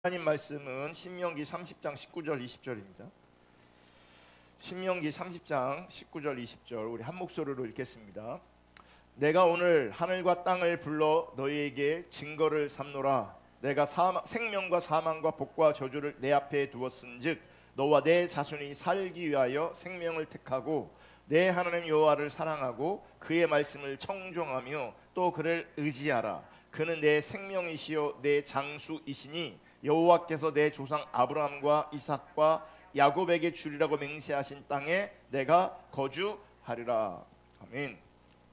하나님 말씀은 신명기 30장 19절 20절입니다. 신명기 30장 19절 20절 우리 한 목소리로 읽겠습니다. 내가 오늘 하늘과 땅을 불러 너희에게 증거를 삼노라. 내가 생명과 사망과 복과 저주를 내 앞에 두었은즉 너와 내 자손이 살기 위하여 생명을 택하고 내 하나님 여호와를 사랑하고 그의 말씀을 청종하며 또 그를 의지하라. 그는 내 생명이시요 내 장수이시니 여호와께서 내 조상 아브라함과 이삭과 야곱에게 주리라고 맹세하신 땅에 내가 거주하리라. 아멘.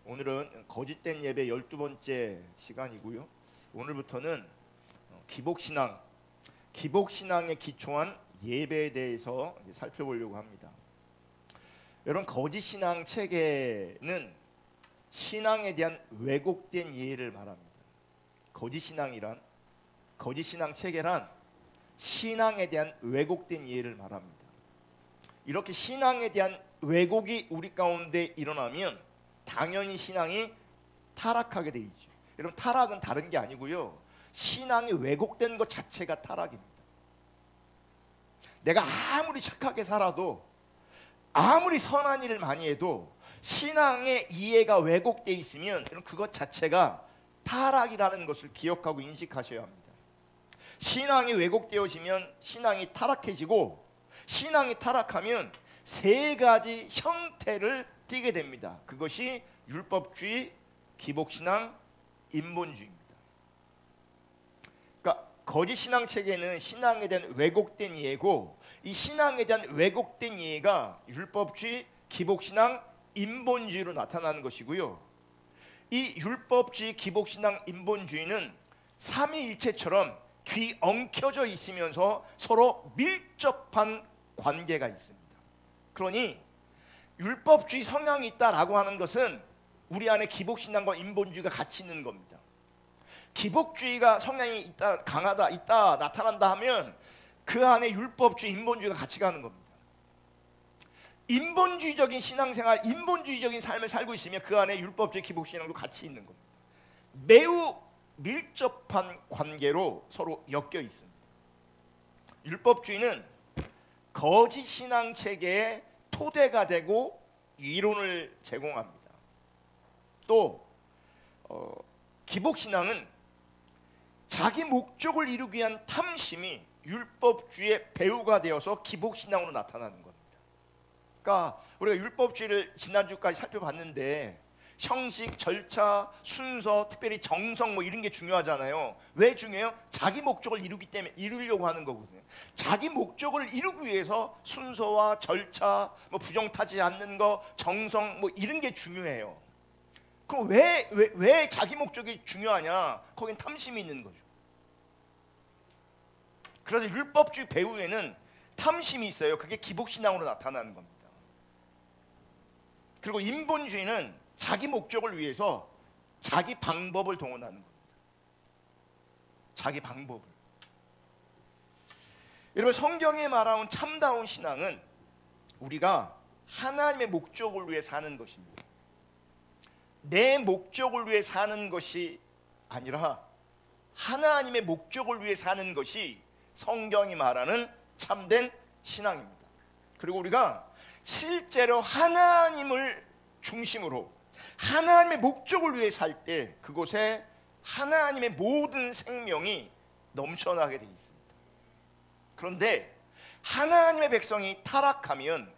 오늘은 거짓된 예배 12번째 시간이고요. 오늘부터는 기복신앙에 기초한 예배에 대해서 살펴보려고 합니다. 여러분, 거짓신앙 체계는 신앙에 대한 왜곡된 이해를 말합니다. 거짓신앙 체계란 신앙에 대한 왜곡된 이해를 말합니다. 이렇게 신앙에 대한 왜곡이 우리 가운데 일어나면 당연히 신앙이 타락하게 돼 있죠. 여러분, 타락은 다른 게 아니고요, 신앙이 왜곡된 것 자체가 타락입니다. 내가 아무리 착하게 살아도, 아무리 선한 일을 많이 해도 신앙의 이해가 왜곡돼 있으면 그것 자체가 타락이라는 것을 기억하고 인식하셔야 합니다. 신앙이 왜곡되어지면 신앙이 타락해지고, 신앙이 타락하면 세 가지 형태를 띠게 됩니다. 그것이 율법주의, 기복신앙, 인본주의입니다. 그러니까 거짓신앙 체계는 신앙에 대한 왜곡된 이해고, 이 신앙에 대한 왜곡된 이해가 율법주의, 기복신앙, 인본주의로 나타나는 것이고요. 이 율법주의, 기복신앙, 인본주의는 삼위일체처럼 뒤엉켜져 있으면서 서로 밀접한 관계가 있습니다. 그러니 율법주의 성향이 있다라고 하는 것은 우리 안에 기복신앙과 인본주의가 같이 있는 겁니다. 기복주의가 성향이 있다, 강하다, 있다, 나타난다 하면 그 안에 율법주의, 인본주의가 같이 가는 겁니다. 인본주의적인 신앙생활, 인본주의적인 삶을 살고 있으면 그 안에 율법주의, 기복신앙도 같이 있는 겁니다. 매우 밀접한 관계로 서로 엮여 있습니다. 율법주의는 거짓신앙 체계의 토대가 되고 이론을 제공합니다. 또 기복신앙은 자기 목적을 이루기 위한 탐심이 율법주의의 배후가 되어서 기복신앙으로 나타나는 겁니다. 그러니까 우리가 율법주의를 지난주까지 살펴봤는데 형식, 절차, 순서, 특별히 정성 이런 게 중요하잖아요. 왜 중요해요? 자기 목적을 이루려고 하는 거거든요. 자기 목적을 이루기 위해서 순서와 절차, 부정타지 않는 거, 정성 이런 게 중요해요. 그럼 왜 자기 목적이 중요하냐? 거긴 탐심이 있는 거죠. 그래서 율법주의 배후에는 탐심이 있어요. 그게 기복신앙으로 나타나는 겁니다. 그리고 인본주의는 자기 목적을 위해서 자기 방법을 동원하는 겁니다. 자기 방법을. 여러분, 성경에 말하는 참다운 신앙은 우리가 하나님의 목적을 위해 사는 것입니다. 내 목적을 위해 사는 것이 아니라 하나님의 목적을 위해 사는 것이 성경이 말하는 참된 신앙입니다. 그리고 우리가 실제로 하나님을 중심으로 하나님의 목적을 위해 살 때 그곳에 하나님의 모든 생명이 넘쳐나게 되어 있습니다. 그런데 하나님의 백성이 타락하면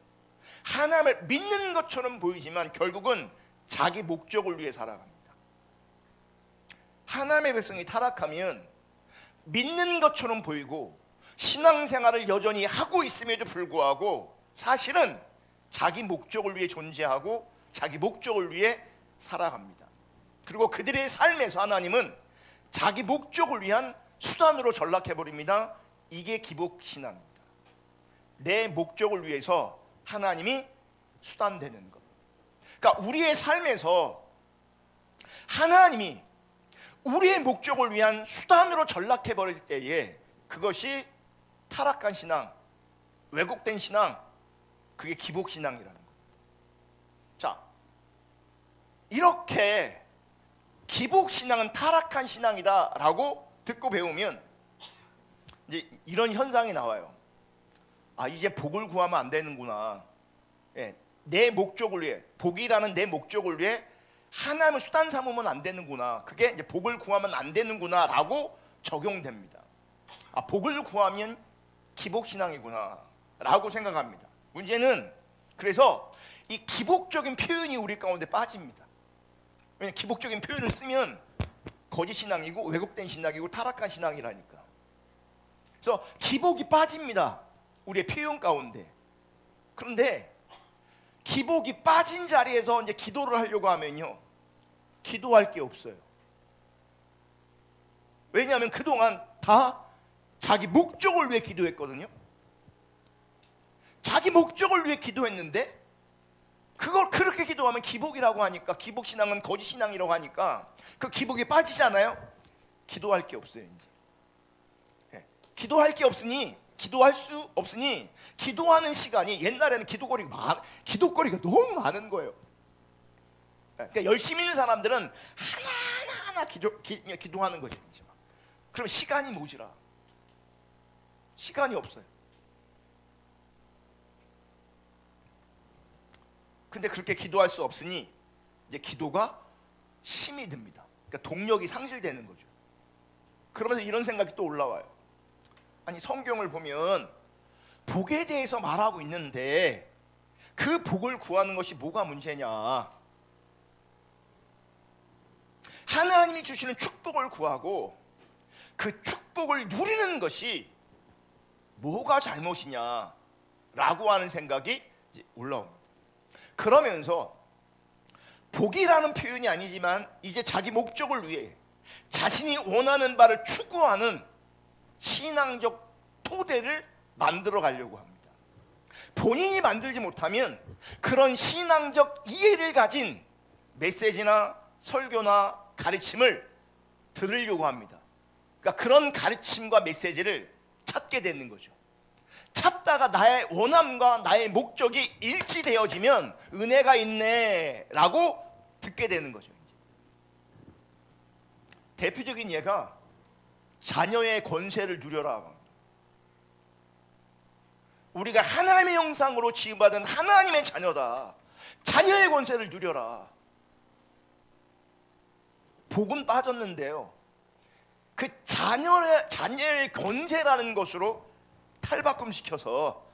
하나님을 믿는 것처럼 보이지만 결국은 자기 목적을 위해 살아갑니다. 하나님의 백성이 타락하면 믿는 것처럼 보이고 신앙생활을 여전히 하고 있음에도 불구하고 사실은 자기 목적을 위해 존재하고 자기 목적을 위해 살아갑니다. 그리고 그들의 삶에서 하나님은 자기 목적을 위한 수단으로 전락해버립니다. 이게 기복신앙입니다. 내 목적을 위해서 하나님이 수단되는 것. 그러니까 우리의 삶에서 하나님이 우리의 목적을 위한 수단으로 전락해버릴 때에 그것이 타락한 신앙, 왜곡된 신앙, 그게 기복신앙이라는 겁니다. 자, 이렇게 기복신앙은 타락한 신앙이다 라고 듣고 배우면 이제 이런 현상이 나와요. 아, 이제 복을 구하면 안 되는구나. 예, 내 목적을 위해, 복이라는 내 목적을 위해 하나님을 수단 삼으면 안 되는구나. 그게 이제 복을 구하면 안 되는구나라고 적용됩니다. 아, 복을 구하면 기복신앙이구나 라고 생각합니다. 문제는 그래서 이 기복적인 표현이 우리 가운데 빠집니다. 왜냐하면 기복적인 표현을 쓰면 거짓신앙이고 왜곡된 신앙이고 타락한 신앙이라니까. 그래서 기복이 빠집니다, 우리의 표현 가운데. 그런데 기복이 빠진 자리에서 이제 기도를 하려고 하면요, 기도할 게 없어요. 왜냐하면 그동안 다 자기 목적을 위해 기도했거든요. 자기 목적을 위해 기도했는데 그걸 그렇게 기도하면 기복이라고 하니까, 기복신앙은 거짓신앙이라고 하니까 그 기복이 빠지잖아요. 기도할 게 없어요. 이제 기도할 게 없으니, 기도할 수 없으니 기도하는 시간이, 옛날에는 기도거리가 너무 많은 거예요. 그러니까 열심히 있는 사람들은 하나하나 기도하는 거죠. 그럼 시간이 모자라. 시간이 없어요. 근데 그렇게 기도할 수 없으니 이제 기도가 힘이 듭니다. 그러니까 동력이 상실되는 거죠. 그러면서 이런 생각이 또 올라와요. 아니, 성경을 보면 복에 대해서 말하고 있는데 그 복을 구하는 것이 뭐가 문제냐? 하나님이 주시는 축복을 구하고 그 축복을 누리는 것이 뭐가 잘못이냐 라고 하는 생각이 이제 올라옵니다. 그러면서 복이라는 표현이 아니지만 이제 자기 목적을 위해 자신이 원하는 바를 추구하는 신앙적 토대를 만들어 가려고 합니다. 본인이 만들지 못하면 그런 신앙적 이해를 가진 메시지나 설교나 가르침을 들으려고 합니다. 그러니까 그런 가르침과 메시지를 찾게 되는 거죠. 찾다가 나의 원함과 나의 목적이 일치되어지면 은혜가 있네 라고 듣게 되는 거죠. 대표적인 예가 자녀의 권세를 누려라. 우리가 하나님의 형상으로 지음받은 하나님의 자녀다. 자녀의 권세를 누려라. 복은 빠졌는데요, 그 자녀의 권세라는 것으로 탈바꿈시켜서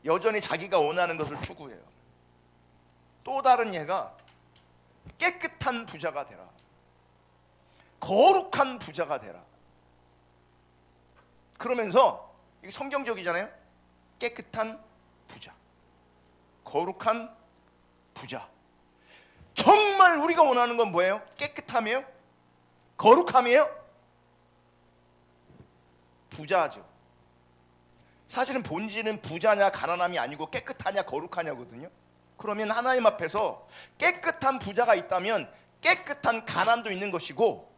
여전히 자기가 원하는 것을 추구해요. 또 다른 예가 깨끗한 부자가 되라. 거룩한 부자가 되라. 그러면서 이게 성경적이잖아요. 깨끗한 부자, 거룩한 부자. 정말 우리가 원하는 건 뭐예요? 깨끗함이에요? 거룩함이에요? 부자죠. 사실은 본질은 부자냐 가난함이 아니고 깨끗하냐 거룩하냐거든요. 그러면 하나님 앞에서 깨끗한 부자가 있다면 깨끗한 가난도 있는 것이고,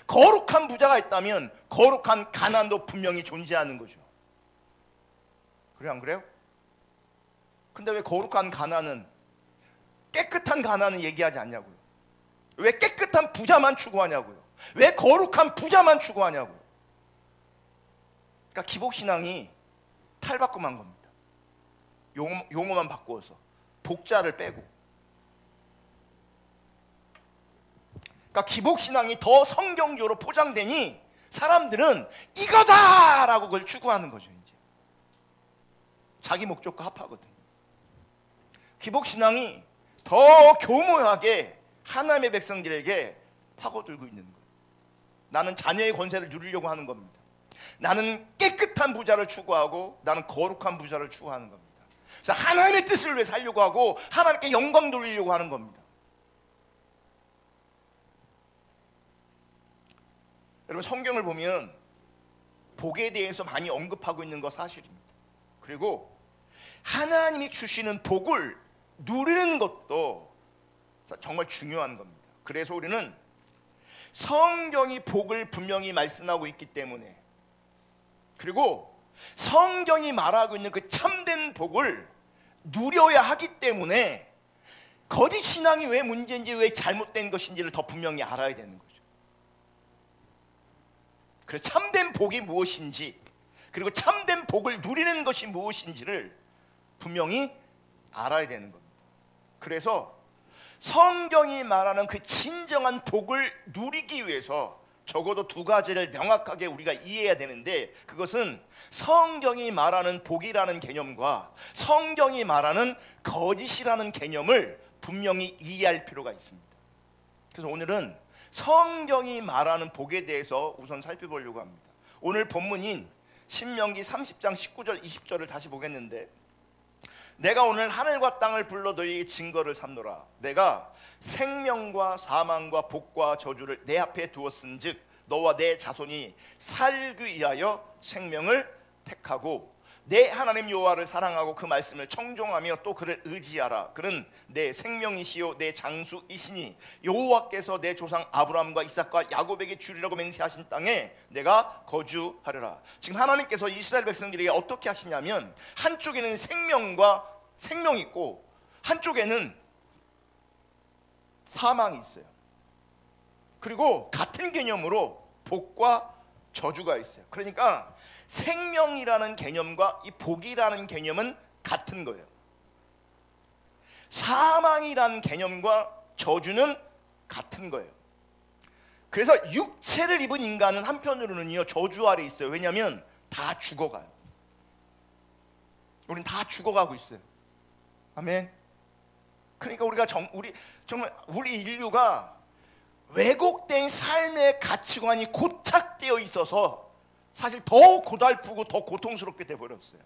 거룩한 부자가 있다면 거룩한 가난도 분명히 존재하는 거죠. 그래, 안 그래요? 근데 왜 거룩한 가난은, 깨끗한 가난은 얘기하지 않냐고요. 왜 깨끗한 부자만 추구하냐고요. 왜 거룩한 부자만 추구하냐고요. 그러니까 기복신앙이 탈바꿈한 겁니다. 용어만 바꾸어서 복자를 빼고. 그러니까 기복신앙이 더 성경적으로 포장되니 사람들은 이거다라고 그걸 추구하는 거죠. 이제 자기 목적과 합하거든요. 기복신앙이 더 교묘하게 하나님의 백성들에게 파고들고 있는 거예요. 나는 자녀의 권세를 누리려고 하는 겁니다. 나는 깨끗한 부자를 추구하고 나는 거룩한 부자를 추구하는 겁니다. 그래서 하나님의 뜻을 위해 살려고 하고 하나님께 영광 돌리려고 하는 겁니다. 여러분, 성경을 보면 복에 대해서 많이 언급하고 있는 거 사실입니다. 그리고 하나님이 주시는 복을 누리는 것도 정말 중요한 겁니다. 그래서 우리는 성경이 복을 분명히 말씀하고 있기 때문에, 그리고 성경이 말하고 있는 그 참된 복을 누려야 하기 때문에 거짓 신앙이 왜 문제인지, 왜 잘못된 것인지를 더 분명히 알아야 되는 거죠. 그래서 참된 복이 무엇인지, 그리고 참된 복을 누리는 것이 무엇인지를 분명히 알아야 되는 겁니다. 그래서 성경이 말하는 그 진정한 복을 누리기 위해서 적어도 두 가지를 명확하게 우리가 이해해야 되는데, 그것은 성경이 말하는 복이라는 개념과 성경이 말하는 거짓이라는 개념을 분명히 이해할 필요가 있습니다. 그래서 오늘은 성경이 말하는 복에 대해서 우선 살펴보려고 합니다. 오늘 본문인 신명기 30장 19절 20절을 다시 보겠는데, 내가 오늘 하늘과 땅을 불러 너희에게 증거를 삼노라. 내가 생명과 사망과 복과 저주를 내 앞에 두었은즉 너와 내 자손이 살기 위하여 생명을 택하고 내 하나님 여호와를 사랑하고 그 말씀을 청종하며 또 그를 의지하라. 그는 내 생명이시요 내 장수이시니 여호와께서 내 조상 아브라함과 이삭과 야곱에게 주리라고 맹세하신 땅에 내가 거주하리라. 지금 하나님께서 이스라엘 백성들에게 어떻게 하시냐면, 한쪽에는 생명이 있고 한쪽에는 사망이 있어요. 그리고 같은 개념으로 복과 저주가 있어요. 그러니까 생명이라는 개념과 이 복이라는 개념은 같은 거예요. 사망이라는 개념과 저주는 같은 거예요. 그래서 육체를 입은 인간은 한편으로는요 저주 아래 있어요. 왜냐하면 다 죽어가요. 우린 다 죽어가고 있어요. 아멘. 그러니까 우리 인류가 왜곡된 삶의 가치관이 고착되어 있어서 사실 더 고달프고 더 고통스럽게 돼버렸어요.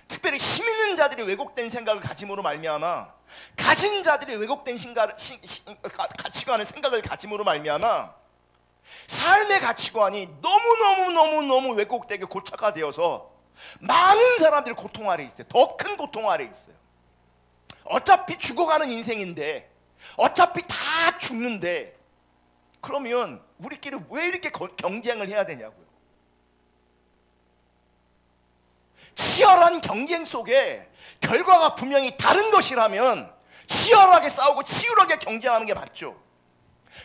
특별히 힘 있는 자들이 왜곡된 생각을 가짐으로 말미암아, 가진 자들이 왜곡된 가치관의 생각을 가짐으로 말미암아 삶의 가치관이 너무 왜곡되게 고착화되어서 많은 사람들이 고통 아래 있어요. 더 큰 고통 아래 있어요. 어차피 죽어가는 인생인데, 어차피 다 죽는데, 그러면 우리끼리 왜 이렇게 경쟁을 해야 되냐고요. 치열한 경쟁 속에 결과가 분명히 다른 것이라면 치열하게 싸우고 치열하게 경쟁하는 게 맞죠.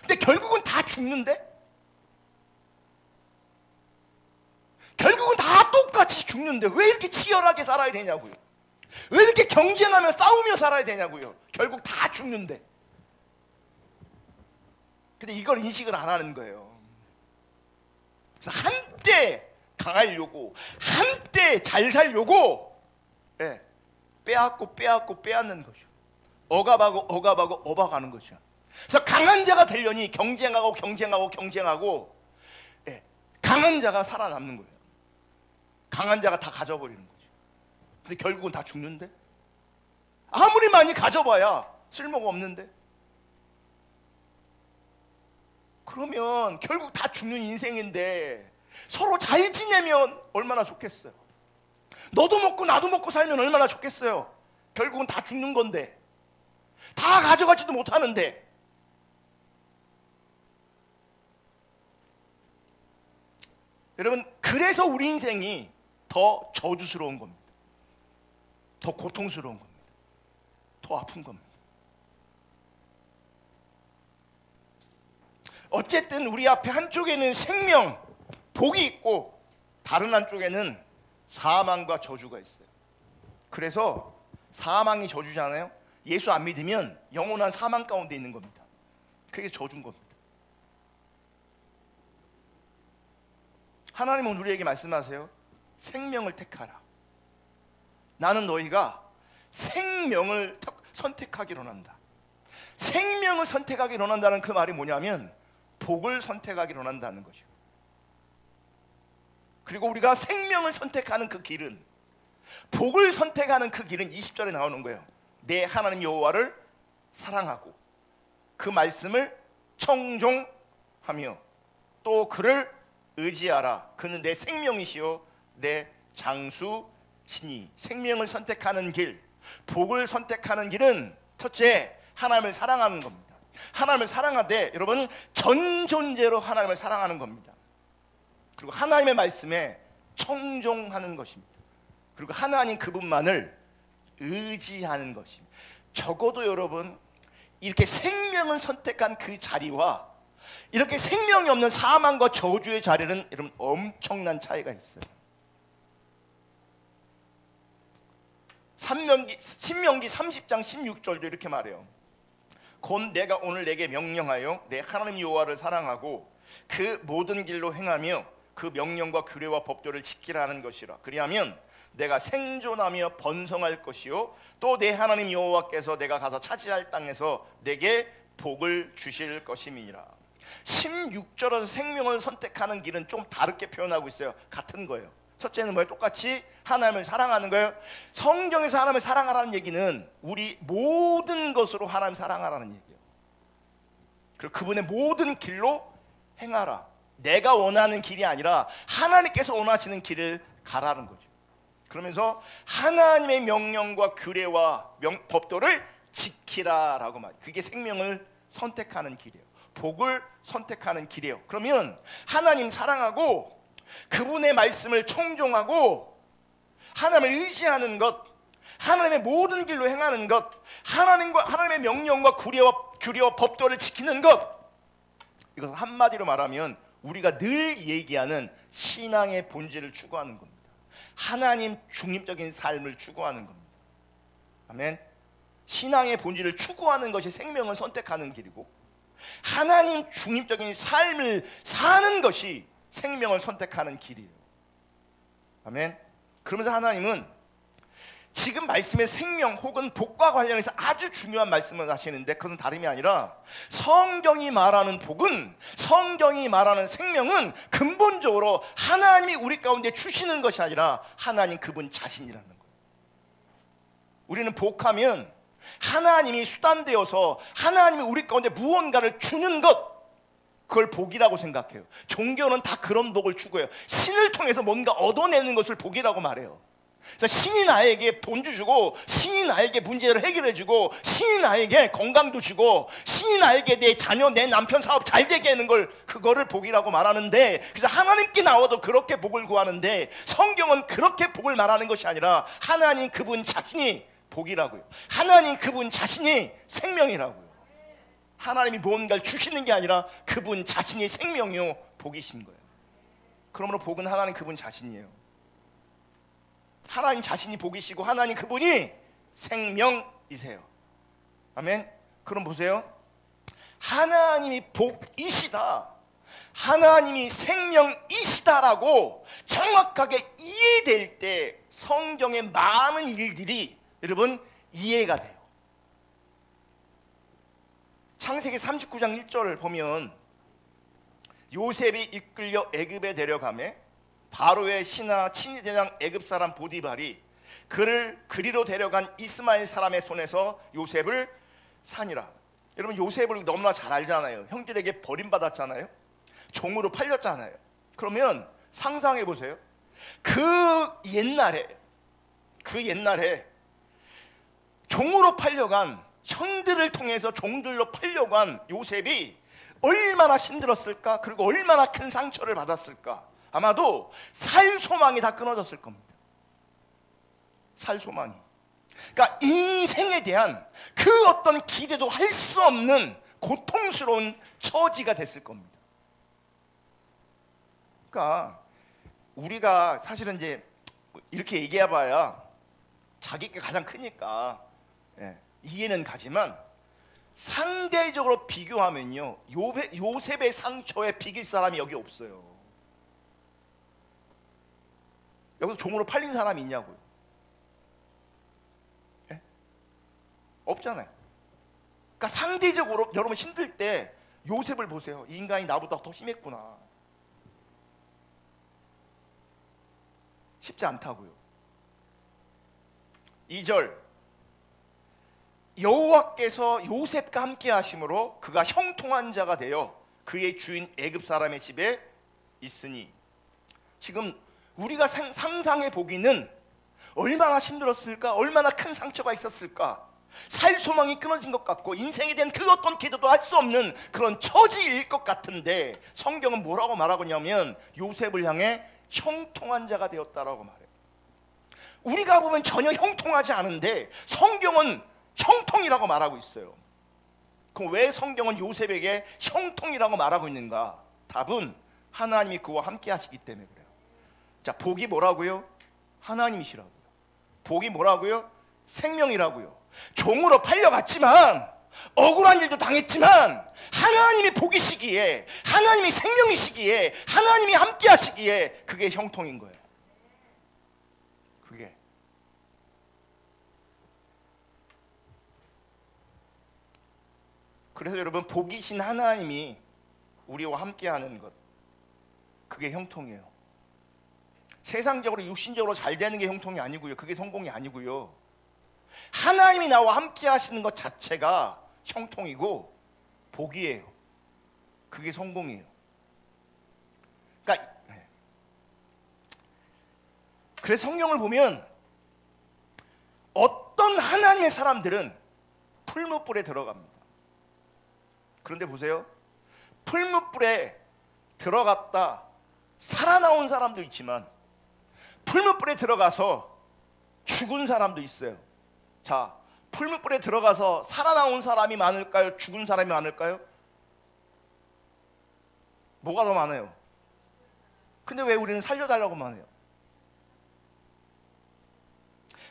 근데 결국은 다 죽는데, 결국은 다 똑같이 죽는데 왜 이렇게 치열하게 살아야 되냐고요. 왜 이렇게 경쟁하며 싸우며 살아야 되냐고요. 결국 다 죽는데. 근데 이걸 인식을 안 하는 거예요. 그래서 한때 강하려고, 한때 잘 살려고 빼앗는 거죠. 억압하고 업어가는 거죠. 그래서 강한 자가 되려니 경쟁하고 강한 자가 살아남는 거예요. 강한 자가 다 가져버리는 거죠. 근데 결국은 다 죽는데, 아무리 많이 가져봐야 쓸모가 없는데, 그러면 결국 다 죽는 인생인데 서로 잘 지내면 얼마나 좋겠어요. 너도 먹고 나도 먹고 살면 얼마나 좋겠어요. 결국은 다 죽는 건데, 다 가져가지도 못하는데. 여러분, 그래서 우리 인생이 더 저주스러운 겁니다. 더 고통스러운 겁니다. 더 아픈 겁니다. 어쨌든 우리 앞에 한쪽에는 생명, 복이 있고 다른 한쪽에는 사망과 저주가 있어요. 그래서 사망이 저주잖아요. 예수 안 믿으면 영원한 사망 가운데 있는 겁니다. 그게 저주인 겁니다. 하나님은 우리에게 말씀하세요. 생명을 택하라. 나는 너희가 생명을 선택하기로 한다. 생명을 선택하기로 한다는 그 말이 뭐냐면 복을 선택하기로 한다는 거죠. 그리고 우리가 생명을 선택하는 그 길은, 복을 선택하는 그 길은 20절에 나오는 거예요. 내 하나님 여호와를 사랑하고 그 말씀을 청종하며 또 그를 의지하라. 그는 내 생명이시요 내 장수시니. 생명을 선택하는 길, 복을 선택하는 길은 첫째, 하나님을 사랑하는 겁니다. 하나님을 사랑하되, 여러분, 전 존재로 하나님을 사랑하는 겁니다. 그리고 하나님의 말씀에 청종하는 것입니다. 그리고 하나님 그분만을 의지하는 것입니다. 적어도 여러분, 이렇게 생명을 선택한 그 자리와 이렇게 생명이 없는 사망과 저주의 자리는 여러분 엄청난 차이가 있어요. 신명기 30장 16절도 이렇게 말해요. 곧 내가 오늘 내게 명령하여 내 하나님 여호와를 사랑하고 그 모든 길로 행하며 그 명령과 규례와 법도를 지키라는 것이라. 그리하면 내가 생존하며 번성할 것이요 또 내 하나님 여호와께서 내가 가서 차지할 땅에서 내게 복을 주실 것임이니라. 16절에서 생명을 선택하는 길은 좀 다르게 표현하고 있어요. 같은 거예요. 첫째는 뭐예요? 똑같이 하나님을 사랑하는 거예요. 성경에서 하나님을 사랑하라는 얘기는 우리 모든 것으로 하나님 사랑하라는 얘기예요. 그리고 그분의 모든 길로 행하라. 내가 원하는 길이 아니라 하나님께서 원하시는 길을 가라는 거죠. 그러면서 하나님의 명령과 규례와 법도를 지키라라고 말해요. 그게 생명을 선택하는 길이에요. 복을 선택하는 길이에요. 그러면 하나님 사랑하고 그분의 말씀을 청종하고 하나님을 의지하는 것, 하나님의 모든 길로 행하는 것, 하나님의 명령과 규례와 법도를 지키는 것, 이것은 한마디로 말하면 우리가 늘 얘기하는 신앙의 본질을 추구하는 겁니다. 하나님 중립적인 삶을 추구하는 겁니다. 아멘. 신앙의 본질을 추구하는 것이 생명을 선택하는 길이고 하나님 중립적인 삶을 사는 것이 생명을 선택하는 길이에요. 아멘. 그러면서 하나님은 지금 말씀의 생명 혹은 복과 관련해서 아주 중요한 말씀을 하시는데 그것은 다름이 아니라 성경이 말하는 복은, 성경이 말하는 생명은 근본적으로 하나님이 우리 가운데 주시는 것이 아니라 하나님 그분 자신이라는 거예요. 우리는 복하면 하나님이 수단되어서 하나님이 우리 가운데 무언가를 주는 것, 그걸 복이라고 생각해요. 종교는 다 그런 복을 추구해요. 신을 통해서 뭔가 얻어내는 것을 복이라고 말해요. 그래서 신이 나에게 돈 주고, 신이 나에게 문제를 해결해 주고, 신이 나에게 건강도 주고, 신이 나에게 내 자녀, 내 남편 사업 잘 되게 하는 걸, 그거를 복이라고 말하는데, 그래서 하나님께 나와도 그렇게 복을 구하는데 성경은 그렇게 복을 말하는 것이 아니라 하나님 그분 자신이 복이라고요. 하나님 그분 자신이 생명이라고요. 하나님이 무언가를 주시는 게 아니라 그분 자신이 생명이요 복이신 거예요. 그러므로 복은 하나님 그분 자신이에요. 하나님 자신이 복이시고 하나님 그분이 생명이세요. 아멘. 그럼 보세요. 하나님이 복이시다, 하나님이 생명이시다라고 정확하게 이해될 때 성경의 많은 일들이 여러분 이해가 돼요. 창세기 39장 1절을 보면 요셉이 이끌려 애굽에 데려가매 바로의 신하 친위대장 애굽 사람 보디발이 그를 그리로 데려간 이스마엘 사람의 손에서 요셉을 사니라. 여러분 요셉을 너무나 잘 알잖아요. 형들에게 버림받았잖아요. 종으로 팔렸잖아요. 그러면 상상해 보세요. 그 옛날에 종으로 팔려간, 형들을 통해서 종들로 팔려간 요셉이 얼마나 힘들었을까? 그리고 얼마나 큰 상처를 받았을까? 아마도 살 소망이 다 끊어졌을 겁니다. 살 소망이. 그러니까 인생에 대한 그 어떤 기대도 할 수 없는 고통스러운 처지가 됐을 겁니다. 그러니까 우리가 사실은 이제 이렇게 얘기해봐야 자기가 가장 크니까 이해는 가지만 상대적으로 비교하면요 요셉의 상처에 비길 사람이 여기 없어요. 여기서 종으로 팔린 사람이 있냐고요? 없잖아요. 그러니까 상대적으로 여러분 힘들 때 요셉을 보세요. 이 인간이 나보다 더 심했구나. 쉽지 않다고요. 2절 여호와께서 요셉과 함께 하심으로 그가 형통한 자가 되어 그의 주인 애굽 사람의 집에 있으니. 지금 우리가 상상해 보기는 얼마나 힘들었을까? 얼마나 큰 상처가 있었을까? 살 소망이 끊어진 것 같고 인생에 대한 그 어떤 기도도 할 수 없는 그런 처지일 것 같은데 성경은 뭐라고 말하고 있냐면 요셉을 향해 형통한 자가 되었다라고 말해요. 우리가 보면 전혀 형통하지 않은데 성경은 형통이라고 말하고 있어요. 그럼 왜 성경은 요셉에게 형통이라고 말하고 있는가? 답은 하나님이 그와 함께 하시기 때문에 그래요. 자, 복이 뭐라고요? 하나님이시라고요. 복이 뭐라고요? 생명이라고요. 종으로 팔려갔지만, 억울한 일도 당했지만, 하나님이 복이시기에, 하나님이 생명이시기에, 하나님이 함께 하시기에 그게 형통인 거예요. 그게. 그래서 여러분, 복이신 하나님이 우리와 함께하는 것, 그게 형통이에요. 세상적으로 육신적으로 잘 되는 게 형통이 아니고요, 그게 성공이 아니고요, 하나님이 나와 함께 하시는 것 자체가 형통이고 복이에요. 그게 성공이에요. 그러니까 그래서 성경을 보면 어떤 하나님의 사람들은 풀무불에 들어갑니다. 그런데 보세요, 풀무불에 들어갔다 살아나온 사람도 있지만 풀무불에 들어가서 죽은 사람도 있어요. 자, 풀무불에 들어가서 살아나온 사람이 많을까요? 죽은 사람이 많을까요? 뭐가 더 많아요? 근데 왜 우리는 살려달라고만 해요?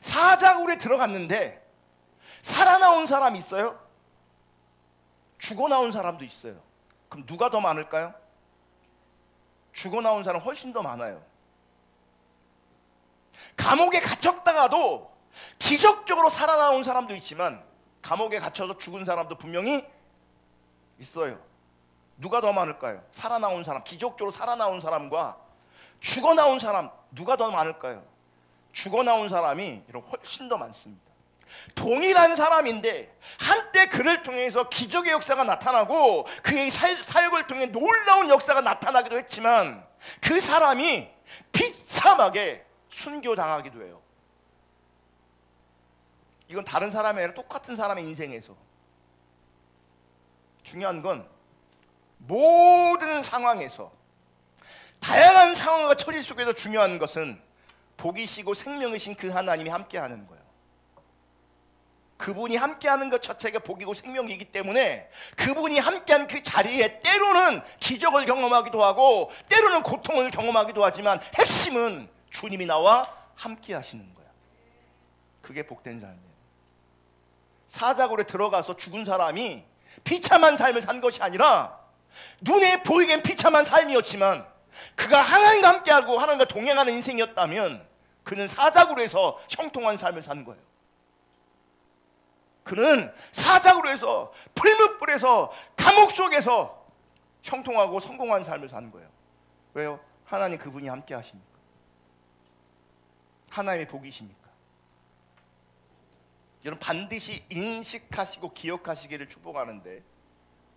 사자굴에 들어갔는데 살아나온 사람이 있어요? 죽어 나온 사람도 있어요. 그럼 누가 더 많을까요? 죽어 나온 사람 훨씬 더 많아요. 감옥에 갇혔다가도 기적적으로 살아나온 사람도 있지만 감옥에 갇혀서 죽은 사람도 분명히 있어요. 누가 더 많을까요? 살아나온 사람, 기적적으로 살아나온 사람과 죽어 나온 사람, 누가 더 많을까요? 죽어 나온 사람이 훨씬 더 많습니다. 동일한 사람인데 한때 그를 통해서 기적의 역사가 나타나고 그의 사역을 통해 놀라운 역사가 나타나기도 했지만 그 사람이 비참하게 순교당하기도 해요. 이건 다른 사람이 아니라 똑같은 사람의 인생에서. 중요한 건 모든 상황에서, 다양한 상황과 처지 속에서 중요한 것은 복이시고 생명이신 그 하나님이 함께하는 거예요. 그분이 함께하는 것 자체가 복이고 생명이기 때문에 그분이 함께한 그 자리에 때로는 기적을 경험하기도 하고 때로는 고통을 경험하기도 하지만 핵심은 주님이 나와 함께 하시는 거야. 그게 복된 삶이에요. 사자굴에 들어가서 죽은 사람이 비참한 삶을 산 것이 아니라 눈에 보이기엔 비참한 삶이었지만 그가 하나님과 함께하고 하나님과 동행하는 인생이었다면 그는 사자굴에서 형통한 삶을 산 거예요. 그는 사자굴에서, 풀무불에서, 감옥 속에서 형통하고 성공한 삶을 산 거예요. 왜요? 하나님 그분이 함께 하시니까. 하나님의 복이시니까. 여러분, 반드시 인식하시고 기억하시기를 축복하는데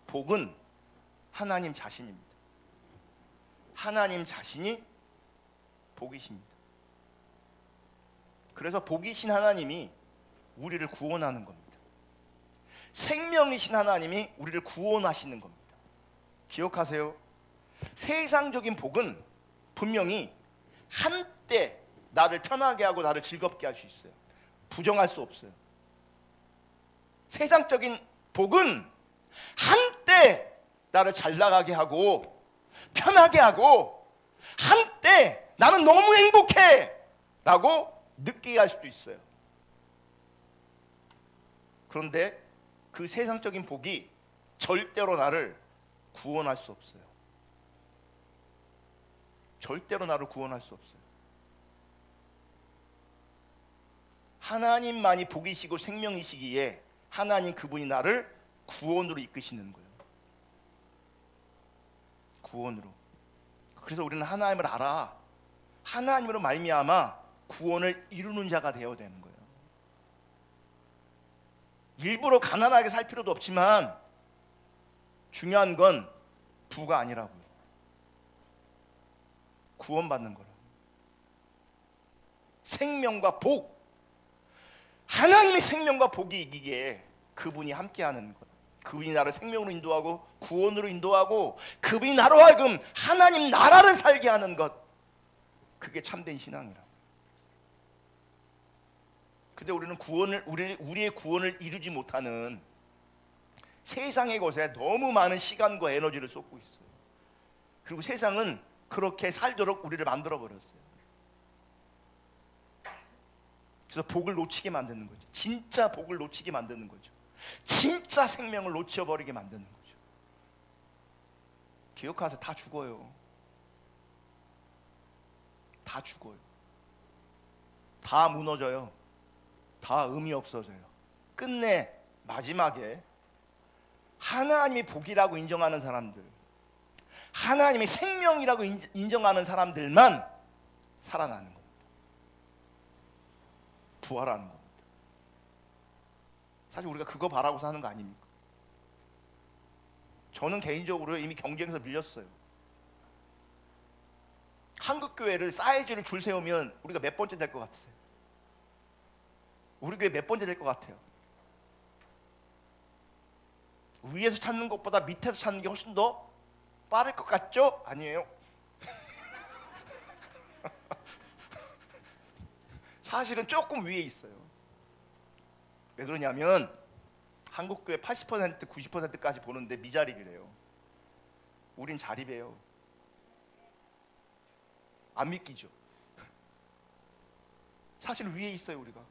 복은 하나님 자신입니다. 하나님 자신이 복이십니다. 그래서 복이신 하나님이 우리를 구원하는 겁니다. 생명이신 하나님이 우리를 구원하시는 겁니다. 기억하세요. 세상적인 복은 분명히 한때 나를 편하게 하고 나를 즐겁게 할 수 있어요. 부정할 수 없어요. 세상적인 복은 한때 나를 잘 나가게 하고 편하게 하고 한때 나는 너무 행복해 라고 느끼게 할 수도 있어요. 그런데 그 세상적인 복이 절대로 나를 구원할 수 없어요. 절대로 나를 구원할 수 없어요. 하나님만이 복이시고 생명이시기에 하나님 그분이 나를 구원으로 이끄시는 거예요. 구원으로. 그래서 우리는 하나님을 알아. 하나님으로 말미암아 구원을 이루는 자가 되어야 되는 거예요. 일부러 가난하게 살 필요도 없지만 중요한 건 부가 아니라고요. 구원받는 거라. 생명과 복, 하나님의 생명과 복이 이기기에 그분이 함께하는 것, 그분이 나를 생명으로 인도하고 구원으로 인도하고 그분이 나로 하여금 하나님 나라를 살게 하는 것, 그게 참된 신앙이라. 근데 우리는 우리의 구원을 이루지 못하는 세상의 것에 너무 많은 시간과 에너지를 쏟고 있어요. 그리고 세상은 그렇게 살도록 우리를 만들어 버렸어요. 그래서 복을 놓치게 만드는 거죠. 진짜 복을 놓치게 만드는 거죠. 진짜 생명을 놓쳐버리게 만드는 거죠. 기억하세요. 다 죽어요. 다 죽어요. 다 무너져요. 다 의미 없어져요. 끝내 마지막에 하나님이 복이라고 인정하는 사람들, 하나님이 생명이라고 인정하는 사람들만 살아나는 겁니다. 부활하는 겁니다. 사실 우리가 그거 바라고 사는 거 아닙니까? 저는 개인적으로 이미 경쟁에서 밀렸어요. 한국 교회를 사이즈를 줄 세우면 우리가 몇 번째 될 것 같으세요? 우리 교회 몇 번째 될 것 같아요? 위에서 찾는 것보다 밑에서 찾는 게 훨씬 더 빠를 것 같죠? 아니에요? 사실은 조금 위에 있어요. 왜 그러냐면 한국교회 80% 90%까지 보는데 미자립이래요. 우린 자립이에요. 안 믿기죠? 사실 위에 있어요 우리가.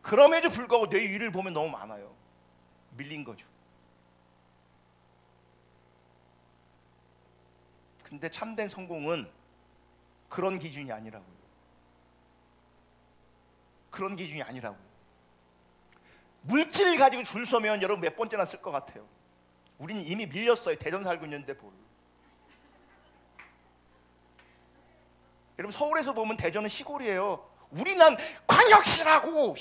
그럼에도 불구하고 내 위를 보면 너무 많아요. 밀린 거죠. 근데 참된 성공은 그런 기준이 아니라고요. 그런 기준이 아니라고요. 물질을 가지고 줄 서면 여러분 몇 번째나 쓸 것 같아요? 우린 이미 밀렸어요. 대전 살고 있는데 뭘. 여러분 서울에서 보면 대전은 시골이에요. 우리는 광역시라고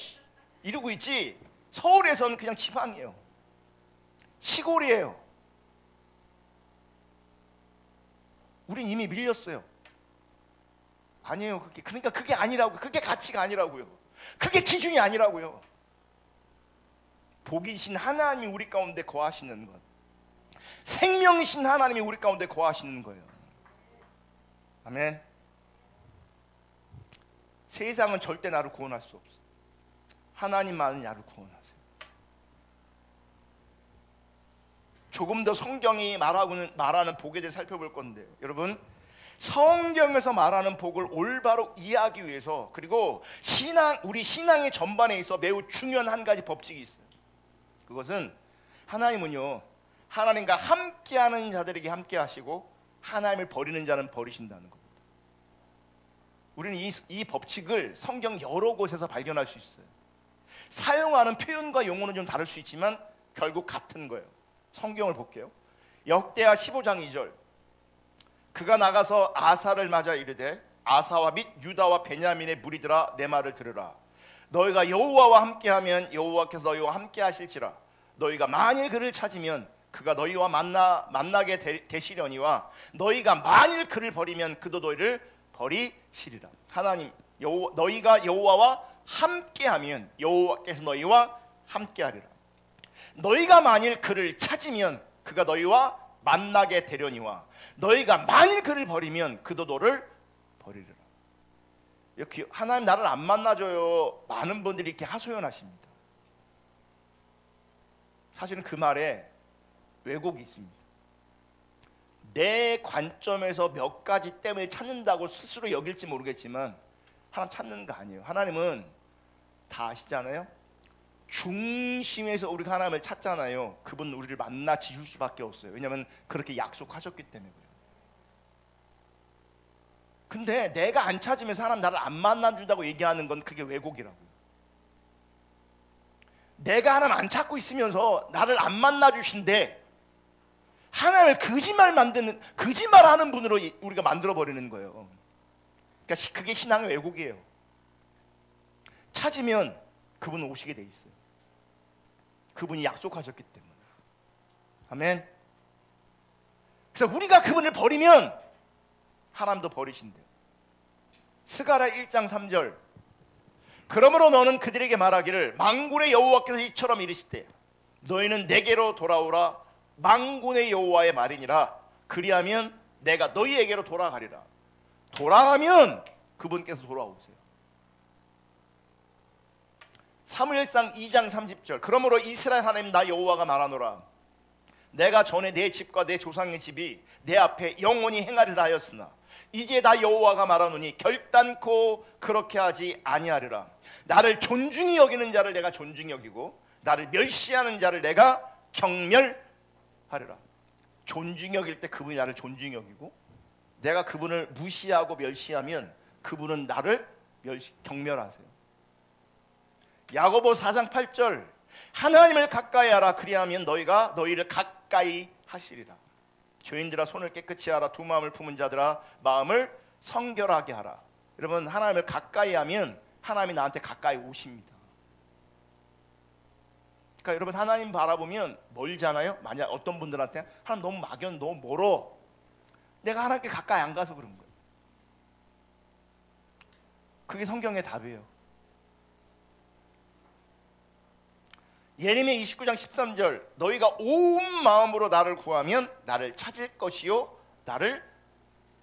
이러고 있지, 서울에서는 그냥 지방이에요. 시골이에요. 우린 이미 밀렸어요. 아니에요. 그러니까 그게 아니라고. 그게 가치가 아니라고요. 그게 기준이 아니라고요. 복이신 하나님이 우리 가운데 거하시는 것, 생명이신 하나님이 우리 가운데 거하시는 거예요. 아멘. 세상은 절대 나를 구원할 수 없어. 하나님만은 나를 구원하세요. 조금 더 성경이 말하는 복에 대해 살펴볼 건데요. 여러분, 성경에서 말하는 복을 올바로 이해하기 위해서, 그리고 우리 신앙의 전반에 있어 매우 중요한 한 가지 법칙이 있어요. 그것은 하나님은요, 하나님과 함께하는 자들에게 함께하시고 하나님을 버리는 자는 버리신다는 겁니다. 우리는 이 법칙을 성경 여러 곳에서 발견할 수 있어요. 사용하는 표현과 용어는 좀 다를 수 있지만 결국 같은 거예요. 성경을 볼게요. 역대하 15장 2절. 그가 나가서 아사를 맞아 이르되, 아사와 및 유다와 베냐민의 무리들아, 내 말을 들으라. 너희가 여호와와 함께하면 여호와께서 너희와 함께하실지라. 너희가 만일 그를 찾으면 그가 너희와 만나게 되시려니와 너희가 만일 그를 버리면 그도 너희를 버리시리라. 하나님, 너희가 여호와와 함께하면 여호와께서 너희와 함께하리라. 너희가 만일 그를 찾으면 그가 너희와 만나게 되려니와 너희가 만일 그를 버리면 그도 너를 버리리라. 하나님 나를 안 만나줘요. 많은 분들이 이렇게 하소연하십니다. 사실은 그 말에 왜곡이 있습니다. 내 관점에서 몇 가지 때문에 찾는다고 스스로 여길지 모르겠지만 하나님 찾는 거 아니에요. 하나님은 다 아시잖아요. 중심에서 우리가 하나님을 찾잖아요. 그분 우리를 만나 지실 수밖에 없어요. 왜냐하면 그렇게 약속하셨기 때문에 그래요. 근데 내가 안 찾으면서 하나님 나를 안 만나준다고 얘기하는 건 그게 왜곡이라고요. 내가 하나님 안 찾고 있으면서 나를 안 만나주신데 하나님을 거짓말하는 분으로 우리가 만들어버리는 거예요. 그러니까 그게 신앙의 왜곡이에요. 찾으면 그분은 오시게 돼 있어요. 그분이 약속하셨기 때문에. 아멘. 그래서 우리가 그분을 버리면 하나님도 버리신대요. 스가랴 1장 3절. 그러므로 너는 그들에게 말하기를, 만군의 여호와께서 이처럼 이르시되 너희는 내게로 돌아오라. 만군의 여호와의 말이니라. 그리하면 내가 너희에게로 돌아가리라. 돌아가면 그분께서 돌아오세요. 사무엘상 2장 30절. 그러므로 이스라엘 하나님 나 여호와가 말하노라. 내가 전에 내 집과 내 조상의 집이 내 앞에 영원히 행하리라 하였으나 이제 나 여호와가 말하노니 결단코 그렇게 하지 아니하리라. 나를 존중히 여기는 자를 내가 존중히 여기고 나를 멸시하는 자를 내가 경멸하리라. 존중히 여길 때 그분이 나를 존중히 여기고 내가 그분을 무시하고 멸시하면 그분은 나를 경멸하세요. 야고보 4장 8절. 하나님을 가까이 하라. 그리하면 너희가 너희를 가까이 하시리라. 죄인들아 손을 깨끗이 하라. 두 마음을 품은 자들아 마음을 성결하게 하라. 여러분, 하나님을 가까이 하면 하나님이 나한테 가까이 오십니다. 그러니까 여러분, 하나님 바라보면 멀잖아요. 만약 어떤 분들한테 하나님 너무 막연, 너무 멀어. 내가 하나님께 가까이 안 가서 그런 거예요. 그게 성경의 답이에요. 예레미야 29장 13절. 너희가 온 마음으로 나를 구하면 나를 찾을 것이요 나를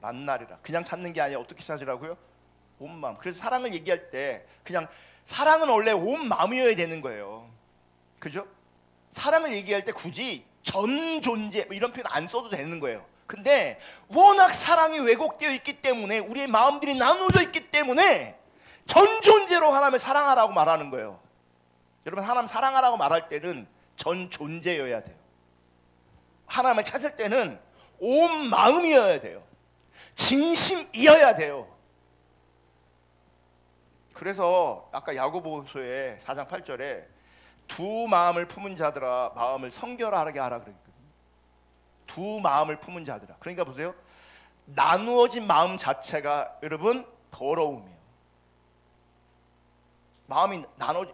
만나리라. 그냥 찾는 게 아니라 어떻게 찾으라고요? 온 마음. 그래서 사랑을 얘기할 때 그냥 사랑은 원래 온 마음이어야 되는 거예요. 그죠? 사랑을 얘기할 때 굳이 전 존재 이런 표현 안 써도 되는 거예요. 근데 워낙 사랑이 왜곡되어 있기 때문에 우리의 마음들이 나눠져 있기 때문에 전 존재로 하나님을 사랑하라고 말하는 거예요. 여러분, 하나님 사랑하라고 말할 때는 전 존재여야 돼요. 하나님을 찾을 때는 온 마음이어야 돼요. 진심이어야 돼요. 그래서 아까 야고보서의 4장 8절에 두 마음을 품은 자들아 마음을 성결하게 하라 그랬거든요. 두 마음을 품은 자들아. 그러니까 보세요. 나누어진 마음 자체가 여러분 더러움이에요. 마음이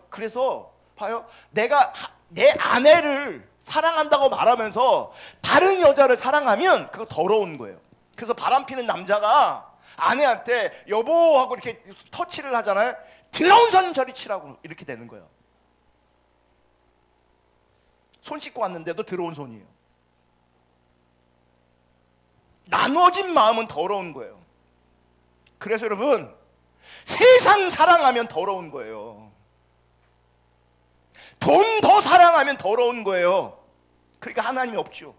그래서 봐요. 내가 내 아내를 사랑한다고 말하면서 다른 여자를 사랑하면 그거 더러운 거예요. 그래서 바람피는 남자가 아내한테 여보 하고 이렇게 터치를 하잖아요. 더러운 손 저리 치라고 이렇게 되는 거예요. 손 씻고 왔는데도 더러운 손이에요. 나누어진 마음은 더러운 거예요. 그래서 여러분, 세상 사랑하면 더러운 거예요. 돈 더 사랑하면 더러운 거예요. 그러니까 하나님이 없죠.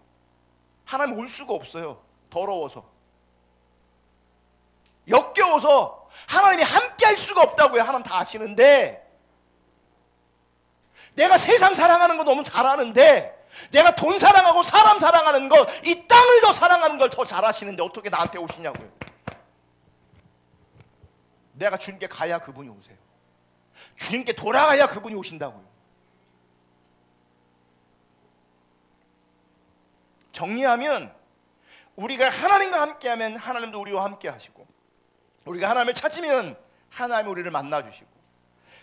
하나님 올 수가 없어요. 더러워서, 역겨워서 하나님이 함께 할 수가 없다고요. 하나님 다 아시는데, 내가 세상 사랑하는 거 너무 잘하는데, 내가 돈 사랑하고 사람 사랑하는 거, 이 땅을 더 사랑하는 걸 더 잘하시는데 어떻게 나한테 오시냐고요. 내가 주님께 가야 그분이 오세요. 주님께 돌아가야 그분이 오신다고요. 정리하면 우리가 하나님과 함께하면 하나님도 우리와 함께 하시고, 우리가 하나님을 찾으면 하나님이 우리를 만나주시고,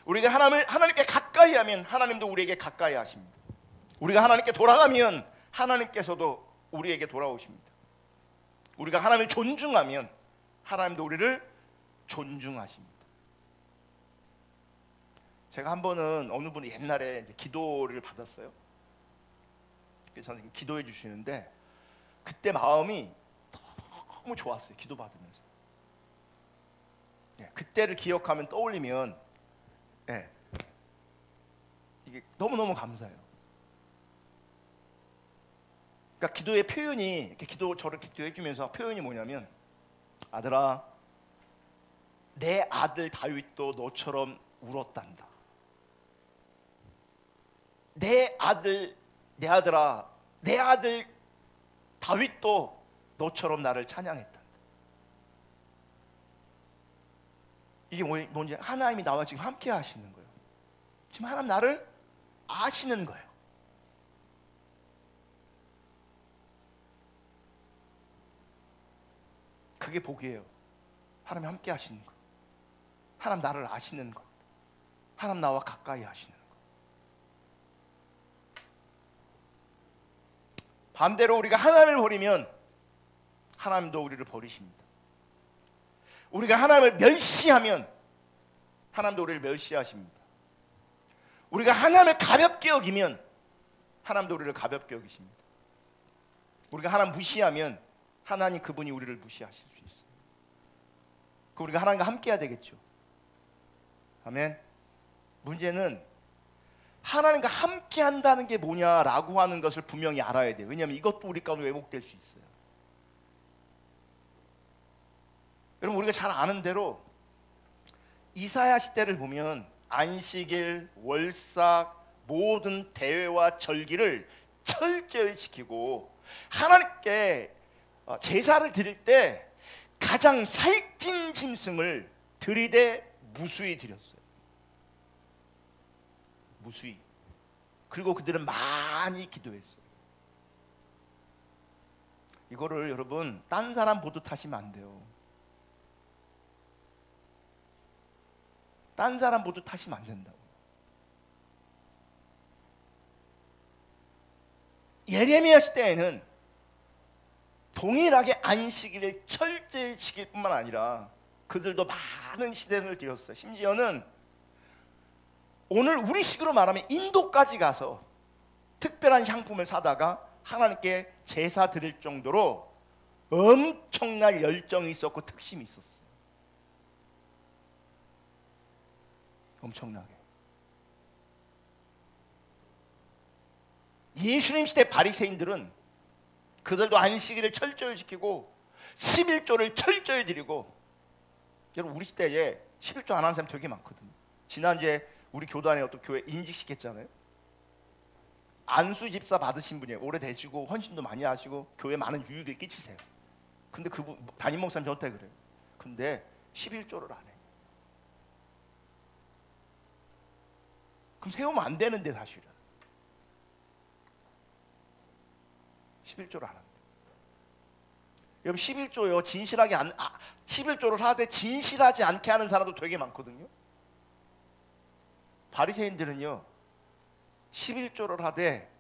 우리가 하나님께 가까이 하면 하나님도 우리에게 가까이 하십니다. 우리가 하나님께 돌아가면 하나님께서도 우리에게 돌아오십니다. 우리가 하나님을 존중하면 하나님도 우리를 존중하십니다. 제가 한 번은 어느 분이 옛날에 기도를 받았어요. 저는 기도해 주시는데 그때 마음이 너무 좋았어요. 기도 받으면서. 그때를 기억하면 떠올리면 이게 너무너무 감사해요. 그러니까 기도의 표현이 이렇게 저를 기도해 주면서 표현이 뭐냐면, 아들아, 내 아들 다윗도 너처럼 울었단다. 내 아들아, 내 아들 다윗도 너처럼 나를 찬양했단다. 이게 뭔지, 하나님이 나와 지금 함께 하시는 거예요. 지금 하나님 나를 아시는 거예요. 그게 복이에요. 하나님 함께 하시는 거, 하나님 나를 아시는 것, 하나님 나와 가까이 하시는 것. 반대로 우리가 하나님을 버리면 하나님도 우리를 버리십니다. 우리가 하나님을 멸시하면 하나님도 우리를 멸시하십니다. 우리가 하나님을 가볍게 여기면 하나님도 우리를 가볍게 여기십니다. 우리가 하나님 무시하면 하나님 그분이 우리를 무시하실 수 있어요. 우리가 하나님과 함께 해야 되겠죠. 아멘. 문제는 하나님과 함께 한다는 게 뭐냐라고 하는 것을 분명히 알아야 돼요. 왜냐하면 이것도 우리 가운데 왜곡될 수 있어요. 여러분, 우리가 잘 아는 대로 이사야 시대를 보면 안식일, 월삭, 모든 대회와 절기를 철저히 지키고 하나님께 제사를 드릴 때 가장 살찐 짐승을 들이대 무수히 드렸어요. 무수히. 그리고 그들은 많이 기도했어요. 이거를 여러분 딴 사람 보듯 하시면 안 돼요. 딴 사람 보듯 하시면 안 된다고. 예레미야 시대에는 동일하게 안식일을 철저히 지킬 뿐만 아니라 그들도 많은 시대를 드렸어요. 심지어는 오늘 우리식으로 말하면 인도까지 가서 특별한 향품을 사다가 하나님께 제사 드릴 정도로 엄청난 열정이 있었고 특심이 있었어요. 엄청나게. 예수님 시대 바리새인들은 그들도 안식일을 철저히 지키고 11조를 철저히 드리고, 여러분 우리 시대에 11조 안 하는 사람 되게 많거든요. 지난주에 우리 교단에 어떤 교회 인직시켰잖아요. 안수 집사 받으신 분이에요. 오래 되시고 헌신도 많이 하시고 교회에 많은 유익을 끼치세요. 근데 그분 담임 목사님 저한테 그래요. 근데 11조를 안 해. 그럼 세우면 안 되는데 사실은 11조를 안 합니다. 여러분 11조요 진실하게 11조를 하되 진실하지 않게 하는 사람도 되게 많거든요. 바리새인들은요 11조를 하되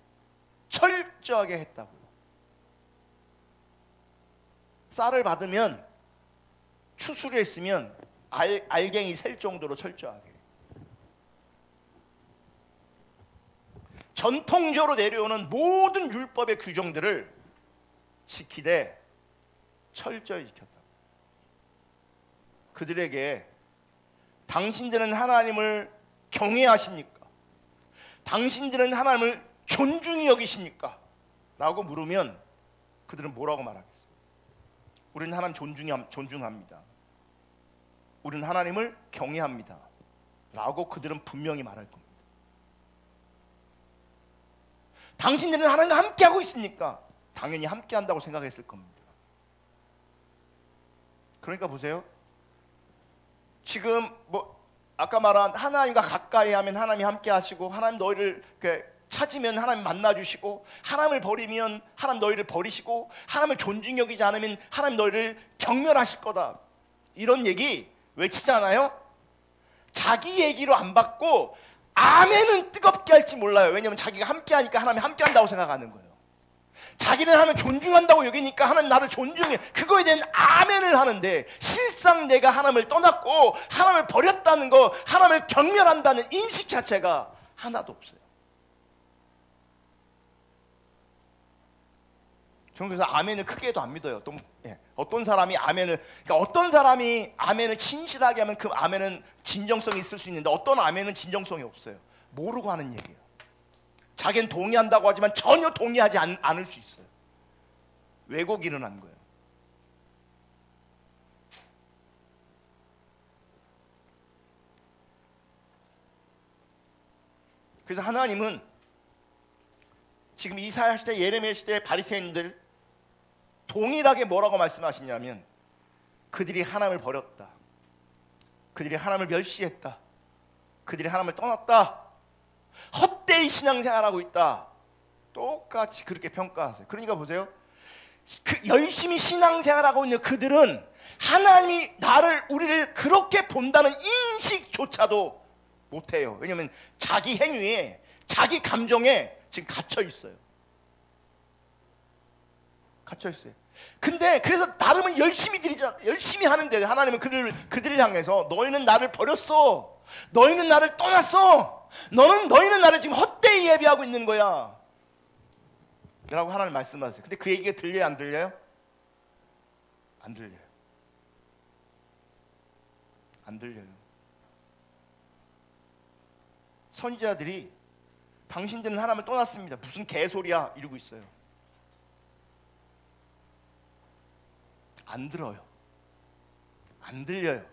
철저하게 했다고요. 쌀을 받으면 추수를 했으면 알갱이 셀 정도로 철저하게. 전통적으로 내려오는 모든 율법의 규정들을 지키되 철저히 지켰다. 그들에게 당신들은 하나님을 경외하십니까? 당신들은 하나님을 존중히 여기십니까? 라고 물으면 그들은 뭐라고 말하겠어요? 우리는 하나님 존중합니다. 우리는 하나님을 경외합니다. 라고 그들은 분명히 말할 겁니다. 당신들은 하나님과 함께하고 있습니까? 당연히 함께한다고 생각했을 겁니다. 그러니까 보세요. 지금 아까 말한 하나님과 가까이 하면 하나님이 함께하시고, 하나님 너희를 찾으면 하나님 만나주시고, 하나님을 버리면 하나님 너희를 버리시고, 하나님을 존중히 여기지 않으면 하나님 너희를 경멸하실 거다. 이런 얘기 외치잖아요. 자기 얘기로 안 받고 아멘은 뜨겁게 할지 몰라요. 왜냐하면 자기가 함께하니까 하나님이 함께한다고 생각하는 거예요. 자기는 하나님 존중한다고 여기니까 하나님 나를 존중해, 그거에 대한 아멘을 하는데, 실상 내가 하나님을 떠났고 하나님을 버렸다는 거, 하나님을 경멸한다는 인식 자체가 하나도 없어요. 저는 그래서 아멘을 크게 해도 안 믿어요. 어떤 사람이 아멘을 진실하게 하면 그 아멘은 진정성이 있을 수 있는데, 어떤 아멘은 진정성이 없어요. 모르고 하는 얘기예요. 자기는 동의한다고 하지만 전혀 동의하지 않을 수 있어요. 왜곡이 일어난 거예요. 그래서 하나님은 지금 이사야 시대, 예레미야 시대 바리새인들 동일하게 뭐라고 말씀하시냐면, 그들이 하나님을 버렸다, 그들이 하나님을 멸시했다, 그들이 하나님을 떠났다, 헛되이 신앙생활하고 있다, 똑같이 그렇게 평가하세요. 그러니까 보세요. 열심히 신앙생활하고 있는 그들은 하나님이 우리를 그렇게 본다는 인식조차도 못해요. 왜냐하면 자기 행위에, 자기 감정에 지금 갇혀 있어요. 근데 그래서 나름은 열심히 하는데, 하나님은 그들을 향해서 너희는 나를 버렸어, 너희는 나를 떠났어, 너희는 나를 지금 헛되이 예배하고 있는 거야 라고 하나님 말씀하세요. 근데 그 얘기가 들려요, 안 들려요? 안 들려요. 안 들려요. 선지자들이 당신들은 하나님을 떠났습니다. 무슨 개소리야 이러고 있어요. 안 들어요. 안 들려요.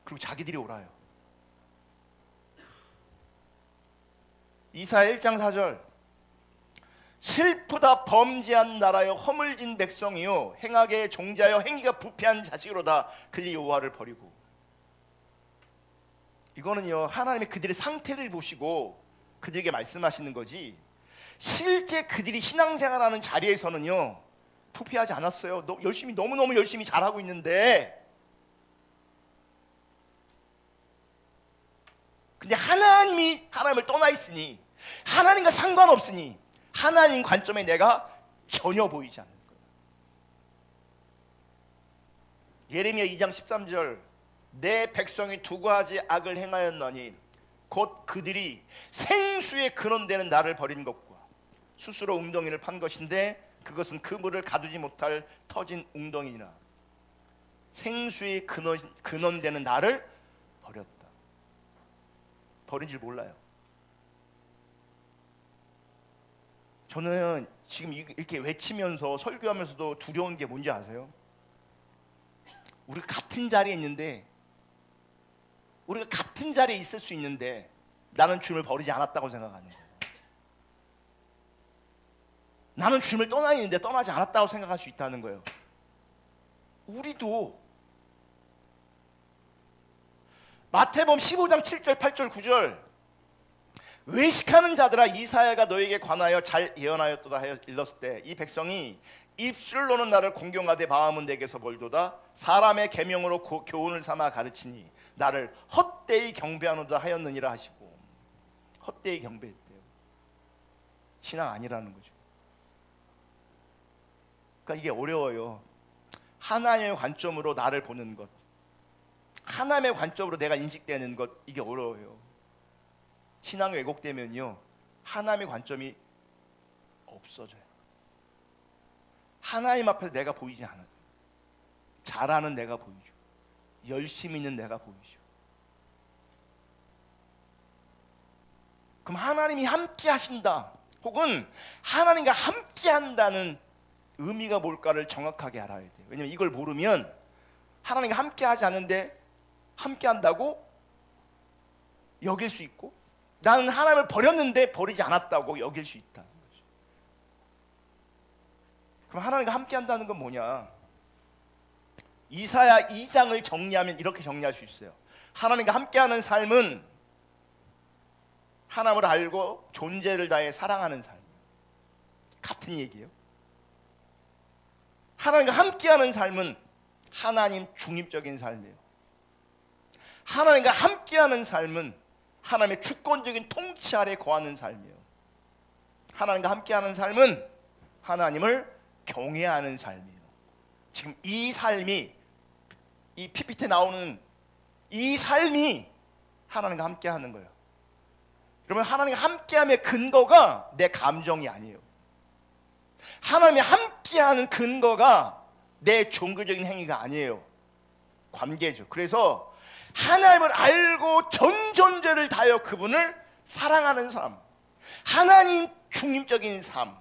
그리고 자기들이 옳아요. 이사야 1장 4절 슬프다 범죄한 나라여 허물진 백성이요 행하게 종자여 행위가 부패한 자식으로다 그들이 여호와를 버리고. 이거는요 하나님이 그들의 상태를 보시고 그들에게 말씀하시는 거지, 실제 그들이 신앙생활하는 자리에서는요 부패하지 않았어요. 너무너무 열심히 잘하고 있는데, 근데 하나님을 떠나 있으니, 하나님과 상관없으니 하나님 관점에 내가 전혀 보이지 않는 거예요. 예레미야 2장 13절 내 백성이 두 가지 악을 행하였나니 곧 그들이 생수의 근원되는 나를 버린 것과 스스로 웅덩이를 판 것인데 그것은 그물을 가두지 못할 터진 웅덩이니라. 생수의 근원되는 나를 버렸다. 버린 줄 몰라요. 저는 지금 이렇게 외치면서 설교하면서도 두려운 게 뭔지 아세요? 우리가 같은 자리에 있는데, 우리가 같은 자리에 있을 수 있는데 나는 주님을 버리지 않았다고 생각하는 거예요. 나는 주님을 떠나 있는데 떠나지 않았다고 생각할 수 있다는 거예요. 우리도 마태복음 15장 7절 8절 9절 외식하는 자들아 이사야가 너에게 관하여 잘 예언하였도다 하여 일렀을 때 이 백성이 입술로는 나를 공경하되 마음은 내게서 멀도다. 사람의 계명으로 교훈을 삼아 가르치니 나를 헛되이 경배하노다 하였느니라 하시고. 헛되이 경배했대요. 신앙 아니라는 거죠. 그러니까 이게 어려워요. 하나님의 관점으로 나를 보는 것, 하나님의 관점으로 내가 인식되는 것, 이게 어려워요. 신앙이 왜곡되면요 하나님의 관점이 없어져요. 하나님 앞에서 내가 보이지 않아요. 잘하는 내가 보이죠. 열심히 있는 내가 보이죠. 그럼 하나님이 함께 하신다, 혹은 하나님과 함께 한다는 의미가 뭘까를 정확하게 알아야 돼요. 왜냐하면 이걸 모르면 하나님과 함께 하지 않는데 함께 한다고 여길 수 있고, 나는 하나님을 버렸는데 버리지 않았다고 여길 수 있다는 거죠. 그럼 하나님과 함께 한다는 건 뭐냐? 이사야 2장을 정리하면 이렇게 정리할 수 있어요. 하나님과 함께하는 삶은 하나님을 알고 존재를 다해 사랑하는 삶. 같은 얘기예요. 하나님과 함께하는 삶은 하나님 중립적인 삶이에요. 하나님과 함께하는 삶은 하나님의 주권적인 통치 아래 거하는 삶이에요. 하나님과 함께하는 삶은 하나님을 경외하는 삶이에요. 지금 이 삶이, 이 PPT에 나오는 이 삶이 하나님과 함께하는 거예요. 그러면 하나님과 함께함의 근거가 내 감정이 아니에요. 하나님이 함께하는 근거가 내 종교적인 행위가 아니에요. 관계죠. 그래서 하나님을 알고 전존재를 다하여 그분을 사랑하는 삶, 하나님 중립적인 삶,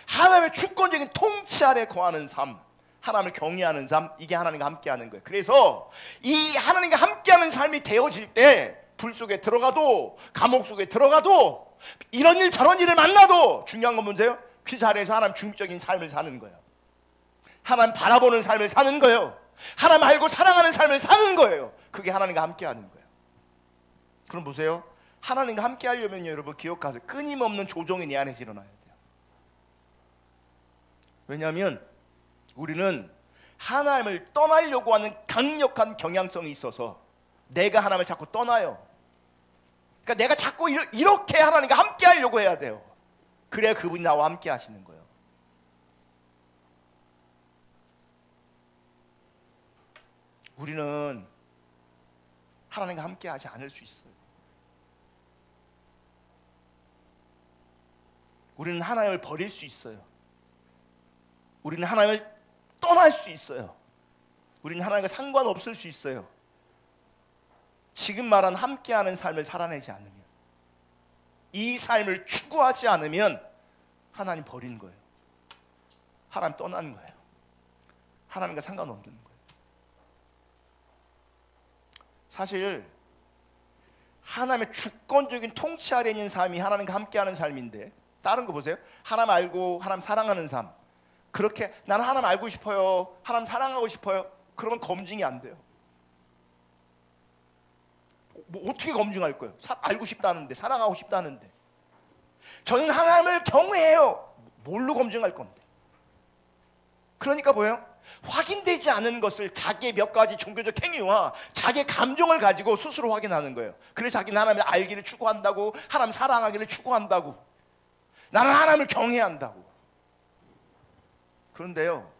하나님의 주권적인 통치 아래 거하는 삶, 하나님을 경외하는 삶, 이게 하나님과 함께하는 거예요. 그래서 이 하나님과 함께하는 삶이 되어질 때 불 속에 들어가도, 감옥 속에 들어가도, 이런 일 저런 일을 만나도 중요한 건 뭔지요? 그 자리에서 하나님 중립적인 삶을 사는 거예요. 하나님 바라보는 삶을 사는 거예요. 하나님 알고 사랑하는 삶을 사는 거예요. 그게 하나님과 함께하는 거예요. 그럼 보세요. 하나님과 함께 하려면 여러분 기억하세요. 끊임없는 조정이 내 안에서 일어나야 돼요. 왜냐하면 우리는 하나님을 떠나려고 하는 강력한 경향성이 있어서 내가 하나님을 자꾸 떠나요. 그러니까 내가 자꾸 이렇게 하나님과 함께 하려고 해야 돼요. 그래야 그분이 나와 함께 하시는 거예요. 우리는 하나님과 함께 하지 않을 수 있어요. 우리는 하나님을 버릴 수 있어요. 우리는 하나님을 떠날 수 있어요. 우리는 하나님과 상관없을 수 있어요. 지금 말한 함께하는 삶을 살아내지 않으면. 이 삶을 추구하지 않으면 하나님 버린 거예요. 하나님 떠난 거예요. 하나님과 상관없는 거예요. 사실 하나님의 주권적인 통치 아래 있는 삶이 하나님과 함께하는 삶인데, 다른 거 보세요. 하나님 알고 하나님 사랑하는 삶, 그렇게 나는 하나님 알고 싶어요, 하나님 사랑하고 싶어요, 그러면 검증이 안 돼요. 뭐 어떻게 검증할 거예요? 알고 싶다는데, 사랑하고 싶다는데. 저는 하나님을 경외해요. 뭘로 검증할 건데? 그러니까 뭐예요? 확인되지 않은 것을 자기의 몇 가지 종교적 행위와 자기의 감정을 가지고 스스로 확인하는 거예요. 그래서 자기는 하나님을 알기를 추구한다고, 하나님 사랑하기를 추구한다고, 나는 하나님을 경외한다고. 그런데요,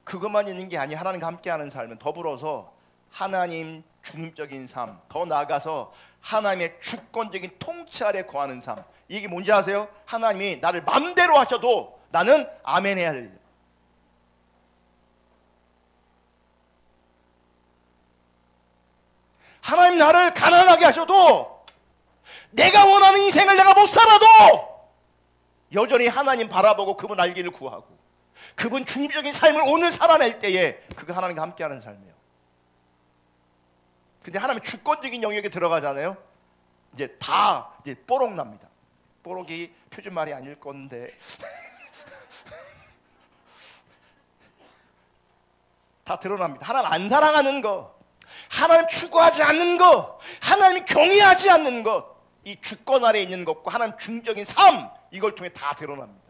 그것만 있는 게 아니, 하나님과 함께하는 삶은 더불어서 하나님 중립적인 삶, 더 나아가서 하나님의 주권적인 통치 아래 거하는 삶. 이게 뭔지 아세요? 하나님이 나를 맘대로 하셔도 나는 아멘 해야 돼요. 하나님 나를 가난하게 하셔도, 내가 원하는 인생을 내가 못 살아도 여전히 하나님 바라보고 그분 알기를 구하고, 그분 중립적인 삶을 오늘 살아낼 때에 그게 하나님과 함께하는 삶이에요. 근데 하나님 주권적인 영역에 들어가잖아요. 이제 다 이제 뽀록 납니다. 뽀록이 표준말이 아닐 건데 다 드러납니다. 하나님 안 사랑하는 거, 하나님 추구하지 않는 것, 하나님 경외하지 않는 것, 이 주권 아래 있는 것과 하나님 중적인 삶, 이걸 통해 다 드러납니다.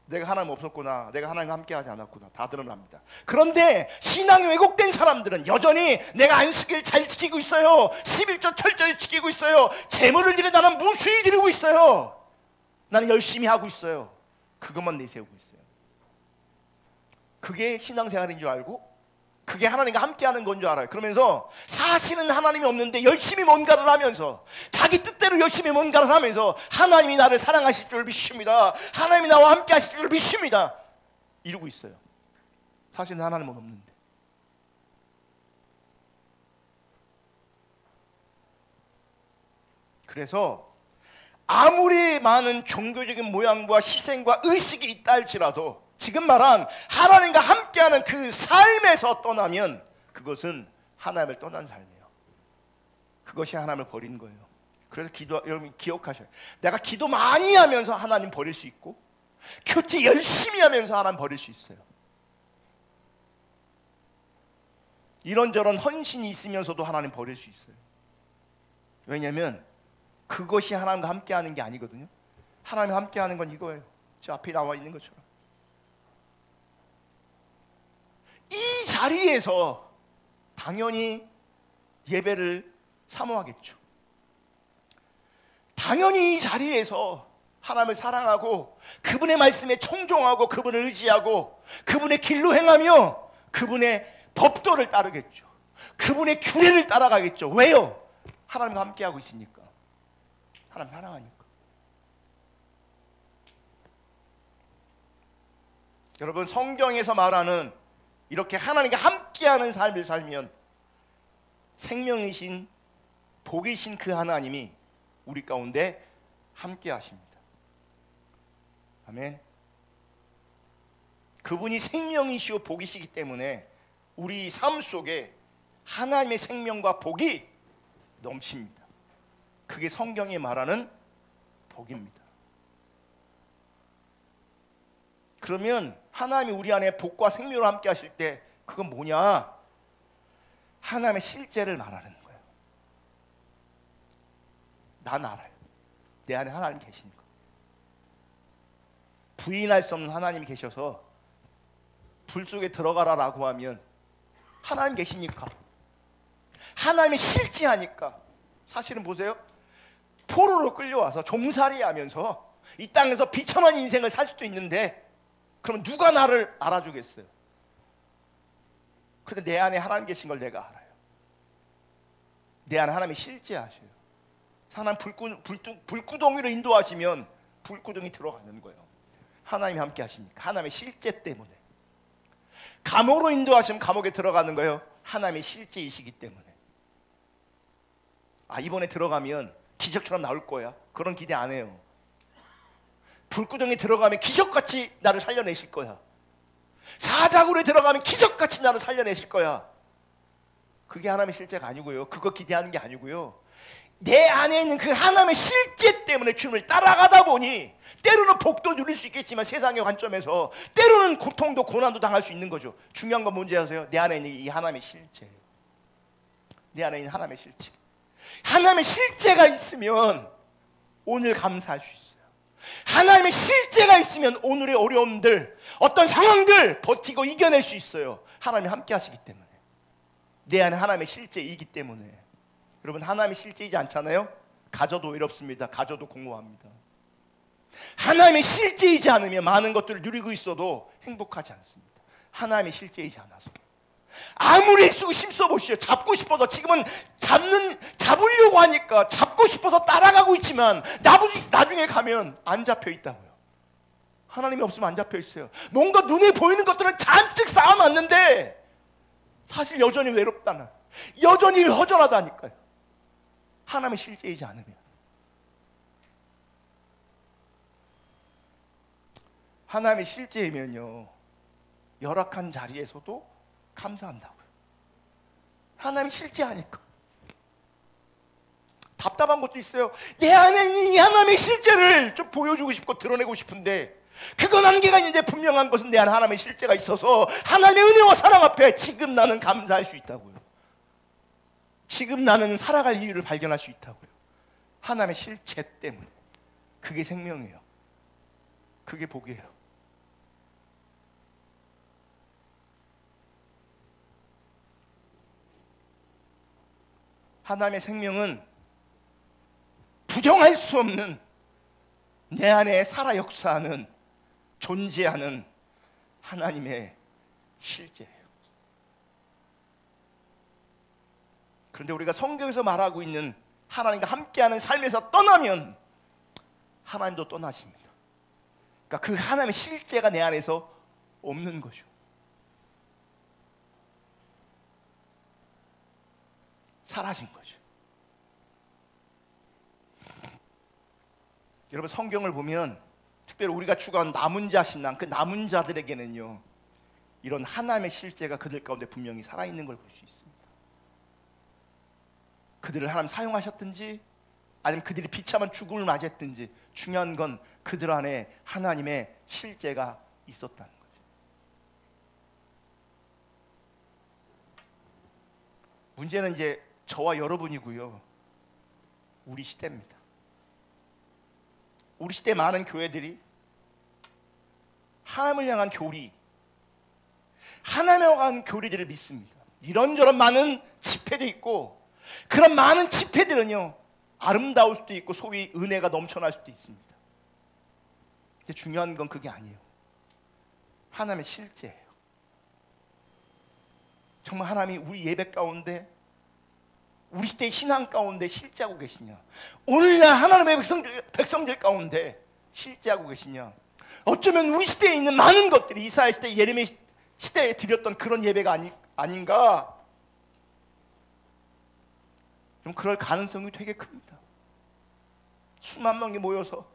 내가 하나님 없었구나, 내가 하나님과 함께하지 않았구나, 다 드러납니다. 그런데 신앙이 왜곡된 사람들은 여전히 내가 안식일 잘 지키고 있어요, 11조 철저히 지키고 있어요, 재물을 드려 나는 무수히 드리고 있어요, 나는 열심히 하고 있어요, 그것만 내세우고 있어요. 그게 신앙생활인 줄 알고, 그게 하나님과 함께하는 건 줄 알아요. 그러면서 사실은 하나님이 없는데 열심히 뭔가를 하면서, 자기 뜻대로 열심히 뭔가를 하면서 하나님이 나를 사랑하실 줄 믿습니다, 하나님이 나와 함께 하실 줄 믿습니다, 이러고 있어요. 사실은 하나님은 없는데. 그래서 아무리 많은 종교적인 모양과 희생과 의식이 있다 할지라도, 지금 말한 하나님과 함께하는 그 삶에서 떠나면 그것은 하나님을 떠난 삶이에요. 그것이 하나님을 버린 거예요. 그래서 여러분 기억하셔요. 내가 기도 많이 하면서 하나님 버릴 수 있고, 큐티 열심히 하면서 하나님 버릴 수 있어요. 이런저런 헌신이 있으면서도 하나님 버릴 수 있어요. 왜냐하면 그것이 하나님과 함께하는 게 아니거든요. 하나님과 함께하는 건 이거예요. 저 앞에 나와 있는 것처럼. 이 자리에서 당연히 예배를 사모하겠죠. 당연히 이 자리에서 하나님을 사랑하고 그분의 말씀에 청종하고 그분을 의지하고 그분의 길로 행하며 그분의 법도를 따르겠죠. 그분의 규례를 따라가겠죠. 왜요? 하나님과 함께하고 있으니까. 하나님 사랑하니까. 여러분, 성경에서 말하는 이렇게 하나님과 함께하는 삶을 살면 생명이신 복이신 그 하나님이 우리 가운데 함께하십니다. 아멘. 그분이 생명이시오 복이시기 때문에 우리 삶 속에 하나님의 생명과 복이 넘칩니다. 그게 성경이 말하는 복입니다. 그러면 하나님이 우리 안에 복과 생명을 함께 하실 때 그건 뭐냐? 하나님의 실제를 말하는 거예요. 난 알아요. 내 안에 하나님 계신 거. 부인할 수 없는 하나님이 계셔서 불 속에 들어가라라고 하면 하나님 계시니까, 하나님이 실제하니까. 사실은 보세요. 포로로 끌려와서 종살이 하면서 이 땅에서 비천한 인생을 살 수도 있는데, 그럼 누가 나를 알아주겠어요? 근데 내 안에 하나님 계신 걸 내가 알아요. 내 안에 하나님이 실제하셔요. 하나님 불구덩이로 인도하시면 불구덩이 들어가는 거예요. 하나님이 함께 하시니까, 하나님의 실제 때문에. 감옥으로 인도하시면 감옥에 들어가는 거예요. 하나님의 실제이시기 때문에. 이번에 들어가면 기적처럼 나올 거야, 그런 기대 안 해요. 불구덩이에 들어가면 기적같이 나를 살려내실 거야. 사자굴에 들어가면 기적같이 나를 살려내실 거야. 그게 하나님의 실제가 아니고요, 그거 기대하는 게 아니고요, 내 안에 있는 그 하나님의 실제 때문에 주님을 따라가다 보니 때로는 복도 누릴 수 있겠지만 세상의 관점에서 때로는 고통도 고난도 당할 수 있는 거죠. 중요한 건 뭔지 아세요? 내 안에 있는 이 하나님의 실제예요. 내 안에 있는 하나님의 실제. 하나님의 실제가 있으면 오늘 감사할 수 있어요. 하나님의 실제가 있으면 오늘의 어려움들, 어떤 상황들 버티고 이겨낼 수 있어요. 하나님이 함께 하시기 때문에. 내 안에 하나님의 실제이기 때문에. 여러분, 하나님의 실제이지 않잖아요? 가져도 외롭습니다. 가져도 공허합니다. 하나님의 실제이지 않으면 많은 것들을 누리고 있어도 행복하지 않습니다. 하나님의 실제이지 않아서. 아무리 쓰고 힘써보시오. 잡고 싶어서, 지금은 잡으려고 하니까 잡고 싶어서 따라가고 있지만 나중에 가면 안 잡혀 있다고요. 하나님이 없으면 안 잡혀 있어요. 뭔가 눈에 보이는 것들은 잔뜩 쌓아놨는데 사실 여전히 외롭다는, 여전히 허전하다니까요. 하나님의 실제이지 않으면. 하나님의 실제이면요, 열악한 자리에서도 감사한다고요. 하나님이 실제하니까. 답답한 것도 있어요. 내 안에 있는 이 하나님의 실제를 좀 보여주고 싶고 드러내고 싶은데 그건 한계가 있는데, 분명한 것은 내 안에 하나님의 실제가 있어서 하나님의 은혜와 사랑 앞에 지금 나는 감사할 수 있다고요. 지금 나는 살아갈 이유를 발견할 수 있다고요. 하나님의 실체 때문에. 그게 생명이에요. 그게 복이에요. 하나님의 생명은 부정할 수 없는, 내 안에 살아 역사하는, 존재하는 하나님의 실제예요. 그런데 우리가 성경에서 말하고 있는 하나님과 함께하는 삶에서 떠나면 하나님도 떠나십니다. 그러니까 그 하나님의 실제가 내 안에서 없는 거죠. 사라진 거죠. 여러분, 성경을 보면 특별히 우리가 추구하는 남은 자 신앙, 그 남은 자들에게는요, 이런 하나님의 실제가 그들 가운데 분명히 살아있는 걸 볼 수 있습니다. 그들을 하나님 사용하셨든지 아니면 그들이 비참한 죽음을 맞이했든지, 중요한 건 그들 안에 하나님의 실제가 있었다는 거죠. 문제는 이제 저와 여러분이고요, 우리 시대입니다. 우리 시대 많은 교회들이 하나님을 향한 교리, 하나님에 관한 교리들을 믿습니다. 이런저런 많은 집회도 있고, 그런 많은 집회들은요, 아름다울 수도 있고 소위 은혜가 넘쳐날 수도 있습니다. 근데 중요한 건 그게 아니에요. 하나님의 실제예요. 정말 하나님이 우리 예배 가운데, 우리 시대의 신앙 가운데 실제하고 계시냐? 오늘날 하나님의 백성들 가운데 실제하고 계시냐? 어쩌면 우리 시대에 있는 많은 것들이 이사야 시대, 예레미야 시대에 드렸던 그런 예배가 아닌가? 좀 그럴 가능성이 되게 큽니다. 수만 명이 모여서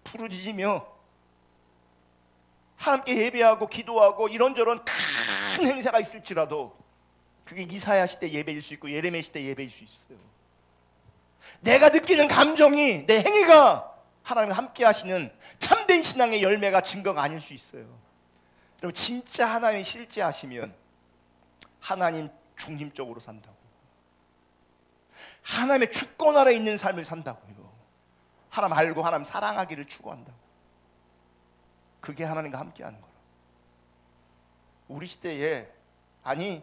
부르짖으며 하나님께 예배하고 기도하고 이런저런 큰 행사가 있을지라도 그게 이사야 시대 예배일 수 있고 예레미야 시대 예배일 수 있어요. 내가 느끼는 감정이, 내 행위가 하나님과 함께 하시는 참된 신앙의 열매가 증거가 아닐 수 있어요. 여러분, 진짜 하나님이 실제하시면 하나님 중심적으로 산다고, 하나님의 주권 아래 있는 삶을 산다고요. 하나님 알고 하나님 사랑하기를 추구한다고. 그게 하나님과 함께하는 거라. 우리 시대에, 아니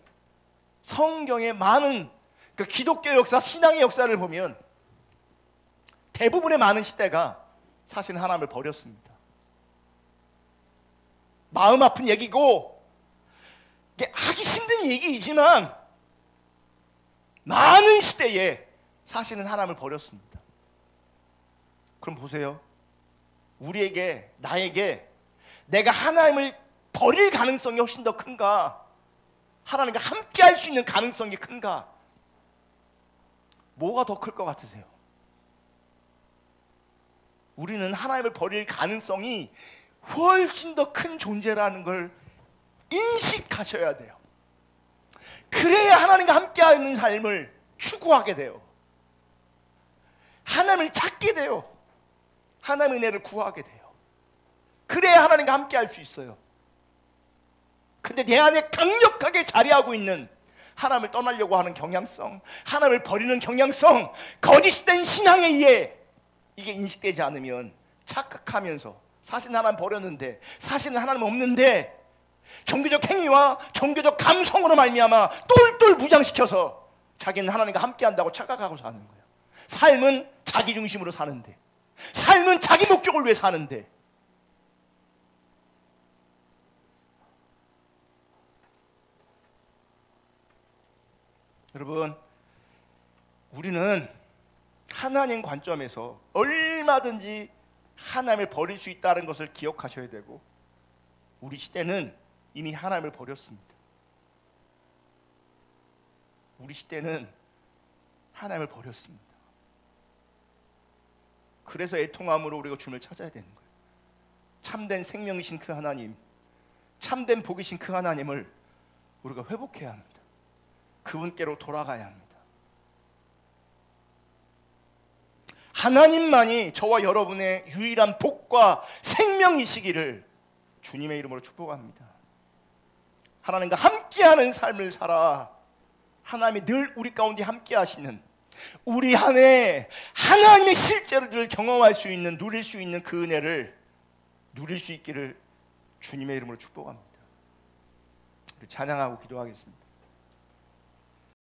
성경의 많은 그 기독교 역사, 신앙의 역사를 보면 대부분의 많은 시대가 사실 하나님을 버렸습니다. 마음 아픈 얘기고 이게 하기 힘든 얘기이지만 많은 시대에 사실은 하나님을 버렸습니다. 그럼 보세요. 우리에게, 나에게 내가 하나님을 버릴 가능성이 훨씬 더 큰가? 하나님과 함께 할 수 있는 가능성이 큰가? 뭐가 더 클 것 같으세요? 우리는 하나님을 버릴 가능성이 훨씬 더 큰 존재라는 걸 인식하셔야 돼요. 그래야 하나님과 함께하는 삶을 추구하게 돼요. 하나님을 찾게 돼요. 하나님의 은혜를 구하게 돼요. 그래야 하나님과 함께할 수 있어요. 근데 내 안에 강력하게 자리하고 있는 하나님을 떠나려고 하는 경향성, 하나님을 버리는 경향성, 거짓된 신앙에 의해 이게 인식되지 않으면 착각하면서 사실은 하나님 버렸는데, 사실은 하나님 없는데 종교적 행위와 종교적 감성으로 말미암아 똘똘 무장시켜서 자기는 하나님과 함께한다고 착각하고 사는 거예요. 삶은 자기 중심으로 사는데, 삶은 자기 목적을 위해 사는데, 여러분, 우리는 하나님 관점에서 얼마든지 하나님을 버릴 수 있다는 것을 기억하셔야 되고, 우리 시대는 이미 하나님을 버렸습니다. 우리 시대는 하나님을 버렸습니다. 그래서 애통함으로 우리가 주님을 찾아야 되는 거예요. 참된 생명이신 그 하나님, 참된 복이신 그 하나님을 우리가 회복해야 합니다. 그분께로 돌아가야 합니다. 하나님만이 저와 여러분의 유일한 복과 생명이시기를 주님의 이름으로 축복합니다. 하나님과 함께하는 삶을 살아 하나님이 늘 우리 가운데 함께하시는, 우리 안에 하나님의 실제로 늘 경험할 수 있는, 누릴 수 있는 그 은혜를 누릴 수 있기를 주님의 이름으로 축복합니다. 찬양하고 기도하겠습니다.